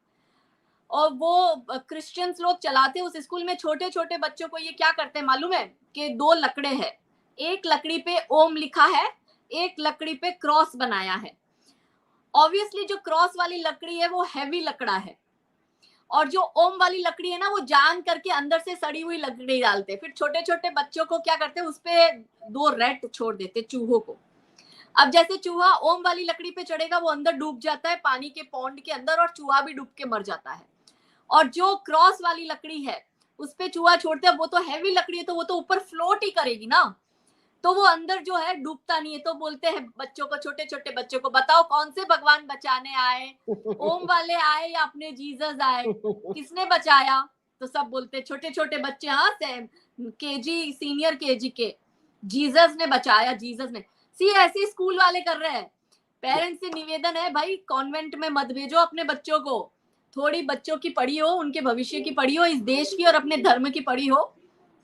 [SPEAKER 2] और वो क्रिश्चियंस लोग चलाते हैं उस स्कूल में। छोटे छोटे बच्चों को ये क्या करते हैं मालूम है कि 2 लकड़े हैं, एक लकड़ी पे ओम लिखा है, एक लकड़ी पे क्रॉस बनाया है। ऑब्वियसली जो क्रॉस वाली लकड़ी है वो हैवी लकड़ा है, और जो ओम वाली लकड़ी है ना वो जान करके अंदर से सड़ी हुई लकड़ी डालते, फिर छोटे छोटे बच्चों को क्या करते, उस पे 2 रैट छोड़ देते, चूहों को। अब जैसे चूहा ओम वाली लकड़ी पे चढ़ेगा वो अंदर डूब जाता है पानी के पॉन्ड के अंदर, और चूहा भी डूब के मर जाता है। और जो क्रॉस वाली लकड़ी है उस पे चूहा छोड़ते हैं, वो तो हैवी लकड़ी है तो वो तो ऊपर फ्लोट ही करेगी ना, तो वो अंदर जो है डूबता नहीं है। तो बोलते हैं बच्चों को, छोटे छोटे बच्चों को, बताओ कौन से भगवान बचाने आए, ओम वाले आए या अपने जीसस आए, किसने बचाया? तो सब बोलते, छोटे छोटे बच्चे, हाँ केजी, सीनियर केजी के, जीसस ने बचाया, जीसस ने। सी ऐसे स्कूल वाले कर रहे हैं। पेरेंट्स से निवेदन है भाई, कॉन्वेंट में मत भेजो अपने बच्चों को, थोड़ी बच्चों की पढ़ी हो, उनके भविष्य की पढ़ी हो, इस देश की और अपने धर्म की पढ़ी हो,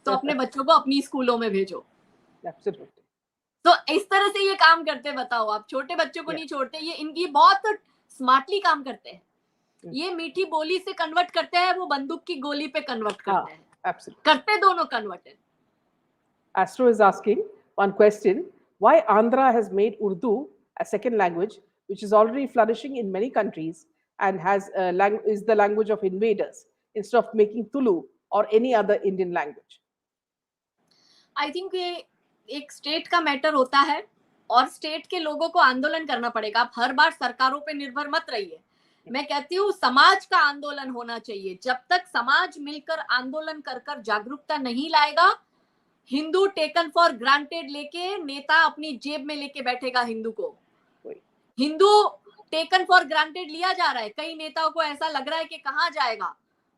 [SPEAKER 2] तो अपने बच्चों को अपनी स्कूलों में भेजो।
[SPEAKER 1] Absolutely.
[SPEAKER 2] तो इस तरह से ये काम करते, बताओ आप, छोटे बच्चों को नहीं छोड़ते, ये इनकी बहुत स्मार्टली काम करते हैं। ये मीठी बोली से कन्वर्ट करते हैं, वो बंदूक की गोली पे कन्वर्ट करते हैं।
[SPEAKER 1] Absolutely.
[SPEAKER 2] करते दोनों कन्वर्ट है।
[SPEAKER 1] Astro is asking one question: why Andhra has made Urdu a second language, which is already flourishing in many countries and is the language of invaders, instead of making Tulu or any other Indian language?
[SPEAKER 2] I think ये एक state का matter होता है, और state के लोगों को आंदोलन करना पड़ेगा। आप हर बार सरकारों पे निर्भर मत रहिए। मैं कहती हूँ समाज का आंदोलन होना चाहिए। जब तक समाज मिलकर आंदोलन कर कर जागरूकता नहीं लाएगा, हिंदू टेकन फॉर ग्रांटेड लेके नेता अपनी जेब में लेके बैठेगा हिंदू को। हिंदू टेकन फॉर ग्रांटेड लिया जा रहा है, कई नेताओं को ऐसा लग रहा है कि कहाँ जाएगा,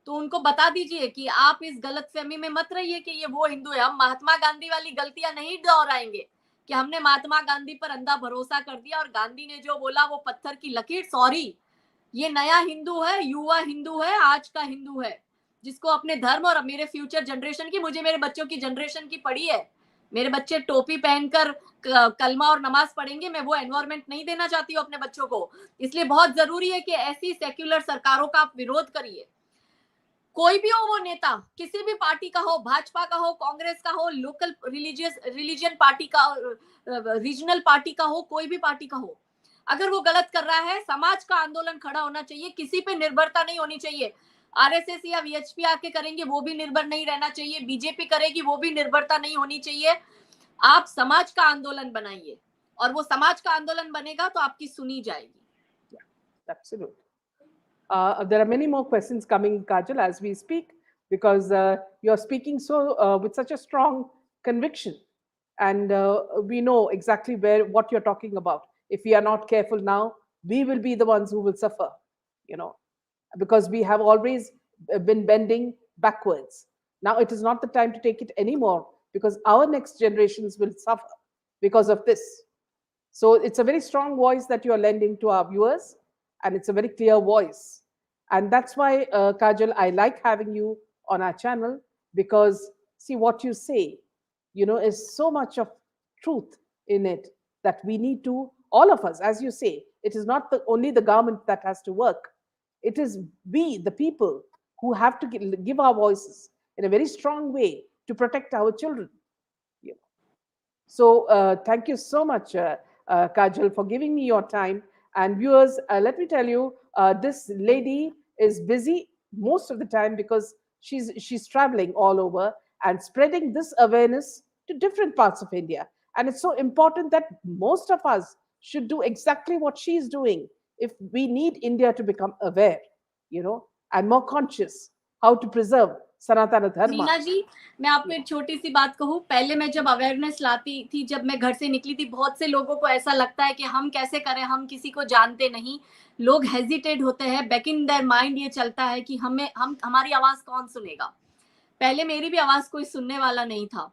[SPEAKER 2] तो उनको बता दीजिए कि आप इस गलतफहमी में मत रहिए कि ये वो हिंदू है। हम महात्मा गांधी वाली गलतियां नहीं दोहराएंगे कि हमने महात्मा गांधी पर अंधा भरोसा कर दिया और गांधी ने जो बोला वो पत्थर की लकीर। सॉरी, ये नया हिंदू है, युवा हिंदू है, आज का हिंदू है, जिसको अपने धर्म और मेरे फ्यूचर जनरेशन की, मुझे मेरे बच्चों की जनरेशन की पड़ी है। मेरे बच्चे टोपी पहनकर कलमा और नमाज पढ़ेंगे, मैं वो एनवायरमेंट नहीं देना चाहती हूँ अपने बच्चों को। इसलिए बहुत जरूरी है कि ऐसी सेक्युलर सरकारों का आप विरोध करिए। कोई भी हो वो नेता, किसी भी पार्टी का हो, भाजपा का हो, कांग्रेस का हो, लोकल रिलीजियन पार्टी का, रीजनल पार्टी का हो, कोई भी पार्टी का हो, अगर वो गलत कर रहा है, समाज का आंदोलन खड़ा होना चाहिए। किसी पे निर्भरता नहीं होनी चाहिए। आरएसएस या वीएचपी आके करेंगे वो भी निर्भर नहीं रहना चाहिए, बीजेपी करेगी वो भी निर्भरता नहीं होनी चाहिए। आप समाज का आंदोलन बनाइए, और वो समाज का आंदोलन बनेगा तो आपकी सुनी जाएगी।
[SPEAKER 1] Absolutely. There are many more questions coming, Kajal, as we speak, because you're speaking with such a strong conviction, and we know exactly what you're talking about. If we are not careful now, we will be the ones who will suffer, because we have always been bending backwards. Now it is not the time to take it anymore, because our next generations will suffer because of this. So it's a very strong voice that you're lending to our viewers, and it's a very clear voice. And that's why, Kajal, I like having you on our channel, because see what you say, is so much of truth in it that we need to, all of us, as you say, it is not only the government that has to work. It is we, the people, who have to give our voices in a very strong way to protect our children. So thank you so much, Kajal, for giving me your time. And viewers, let me tell you, this lady is busy most of the time because she's traveling all over and spreading this awareness to different parts of India. And it's so important that most of us should do exactly what she's doing if we need India to become aware, and more conscious how to preserve सनातन धर्म।
[SPEAKER 2] रीना जी, मैं आपको एक छोटी सी बात कहूँ। पहले मैं जब अवेयरनेस लाती थी, जब मैं घर से निकली थी, बहुत से लोगों को ऐसा लगता है कि हम कैसे करें, हम किसी को जानते नहीं, लोग हेजिटेट होते हैं। बैक इन देयर माइंड ये चलता है कि हमारी आवाज कौन सुनेगा। पहले मेरी भी आवाज कोई सुनने वाला नहीं था।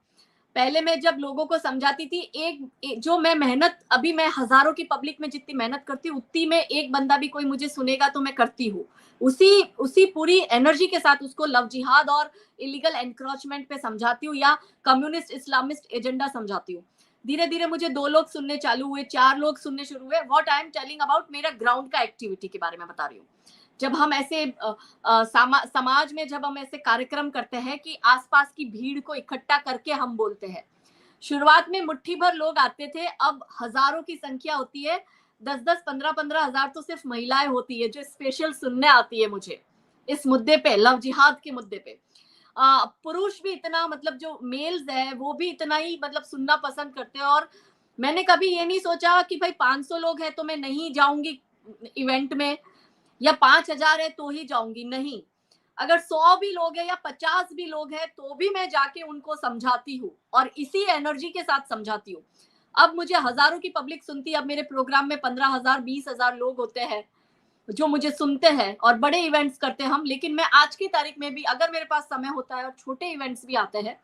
[SPEAKER 2] पहले मैं जब लोगों को समझाती थी, जो मैं मेहनत, अभी मैं हजारों की पब्लिक में जितनी मेहनत करती हूँ, उतनी में एक बंदा भी कोई मुझे सुनेगा तो मैं करती हूँ। उसी पूरी एनर्जी के साथ उसको लव जिहाद और इलीगल एनक्रोचमेंट पे समझाती हूँ, या कम्युनिस्ट इस्लामिस्ट एजेंडा समझाती हूँ। धीरे धीरे मुझे 2 लोग सुनने चालू हुए, 4 लोग सुनने शुरू हुए। What I am telling about, मेरा ग्राउंड का एक्टिविटी के बारे में बता रही हूँ। जब हम ऐसे समाज में जब हम ऐसे कार्यक्रम करते हैं कि आसपास की भीड़ को इकट्ठा करके हम बोलते हैं। शुरुआत में मुट्ठी भर लोग आते थे, अब हजारों की संख्या होती है। 10-10, 15-15 हजार तो सिर्फ महिलाएं होती है जो स्पेशल सुनने आती है मुझे। इस मुद्दे पे, लव जिहाद के मुद्दे पे। पुरुष भी इतना, मतलब जो मेल्स है वो भी इतना ही मतलब सुनना पसंद करते हैं। और मैंने कभी ये नहीं सोचा कि भाई 500 लोग हैं तो मैं नहीं जाऊंगी इवेंट में, या 5000 है तो ही जाऊंगी, नहीं। अगर 100 भी लोग हैं या 50 भी लोग हैं तो भी मैं जाके उनको समझाती हूँ, और इसी एनर्जी के साथ समझाती हूँ। अब मुझे हजारों की पब्लिक सुनती है, अब मेरे प्रोग्राम में 15,000 20,000 लोग होते हैं जो मुझे सुनते हैं, और बड़े इवेंट्स करते हैं हम। लेकिन मैं आज की तारीख में भी, अगर मेरे पास समय होता है, और छोटे इवेंट्स भी आते हैं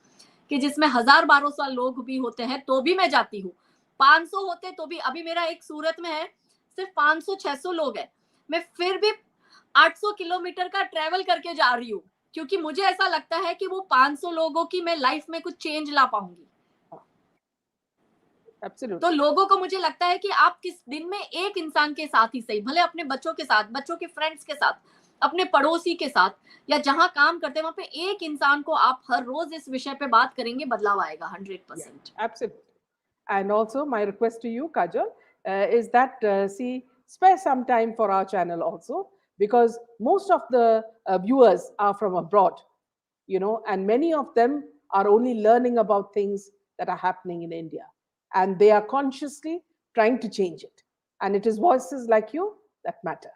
[SPEAKER 2] कि जिसमें 1000-1200 लोग भी होते हैं, तो भी मैं जाती हूँ। 500 होते तो भी, अभी मेरा एक सूरत में है, सिर्फ 500-600 लोग हैं, मैं फिर भी 800 किलोमीटर का ट्रेवल करके जा रही हूँ, क्योंकि मुझे ऐसा लगता है कि वो 500 लोगों की मैं लाइफ में कुछ चेंज ला पाऊंगी।
[SPEAKER 1] Absolutely.
[SPEAKER 2] तो लोगों को, मुझे लगता है कि आप किस दिन में एक इंसान के साथ ही सही, भले अपने बच्चों के साथ, बच्चों के फ्रेंड्स के साथ, अपने पड़ोसी के साथ, या जहां काम करते हैं वहां पे एक इंसान को आप हर रोज इस विषय पे बात करेंगे, बदलाव आएगा 100%।
[SPEAKER 1] Absolutely. And also, my request to you, Kajal, is that spare some time for our channel also, because most of the viewers are from abroad, and many of them are only learning about things that are happening in India, and they are consciously trying to change it. And it is voices like you that matter.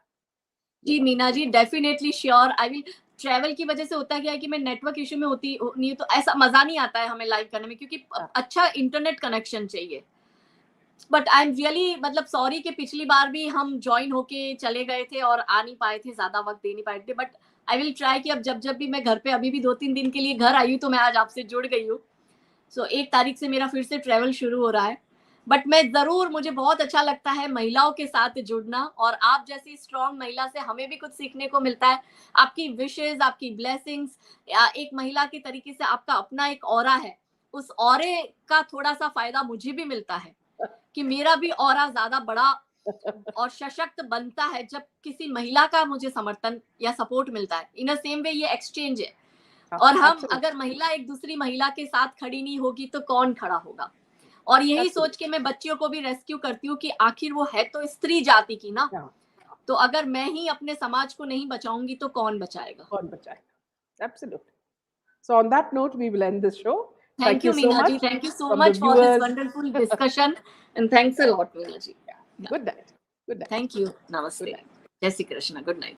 [SPEAKER 2] जी Meena ji, definitely sure, I will. Travel की वजह से होता है क्या है कि मैं नेटवर्क इशू में होती नहीं हूँ, तो ऐसा मजा नहीं आता है हमें लाइव करने में, क्योंकि अच्छा इंटरनेट कनेक्शन चाहिए। बट आई एम रियली, मतलब सॉरी कि पिछली बार भी हम ज्वाइन होके चले गए थे और आ नहीं पाए थे, ज्यादा वक्त दे नहीं पाए थे। बट आई विल ट्राई कि अब जब भी मैं घर पे, अभी भी 2-3 दिन के लिए घर आई हूँ, तो मैं आज आपसे जुड़ गई हूँ। सो 1 तारीख से मेरा फिर से ट्रैवल शुरू हो रहा है। बट मैं जरूर, मुझे बहुत अच्छा लगता है महिलाओं के साथ जुड़ना, और आप जैसी स्ट्रॉन्ग महिला से हमें भी कुछ सीखने को मिलता है। आपकी विशेज, आपकी ब्लेसिंग्स, एक महिला के तरीके से आपका अपना एक ऑरा है, उस ऑरे का थोड़ा सा फायदा मुझे भी मिलता है, कि मेरा भी ऑरा ज्यादा बड़ा और सशक्त बनता है जब किसी महिला का मुझे समर्थन या सपोर्ट मिलता है। इन अ सेम वे ये एक्सचेंज है, और हम अगर महिला एक दूसरी महिला के साथ खड़ी नहीं होगी तो कौन खड़ा होगा। और यही सोच के मैं बच्चियों को भी रेस्क्यू करती हूँ कि आखिर वो है तो स्त्री जाति की ना, तो अगर मैं ही अपने समाज को नहीं बचाऊंगी तो कौन बचाएगा।
[SPEAKER 1] कौन बचाएगा। Absolutely. So on that note, we will end this show.
[SPEAKER 2] Thank you, Meena ji. Thank you so much for this wonderful discussion, and thanks a lot, Meena ji.
[SPEAKER 1] Good night. Good night.
[SPEAKER 2] Thank you. Namaste. Jai Shri Krishna. Good night.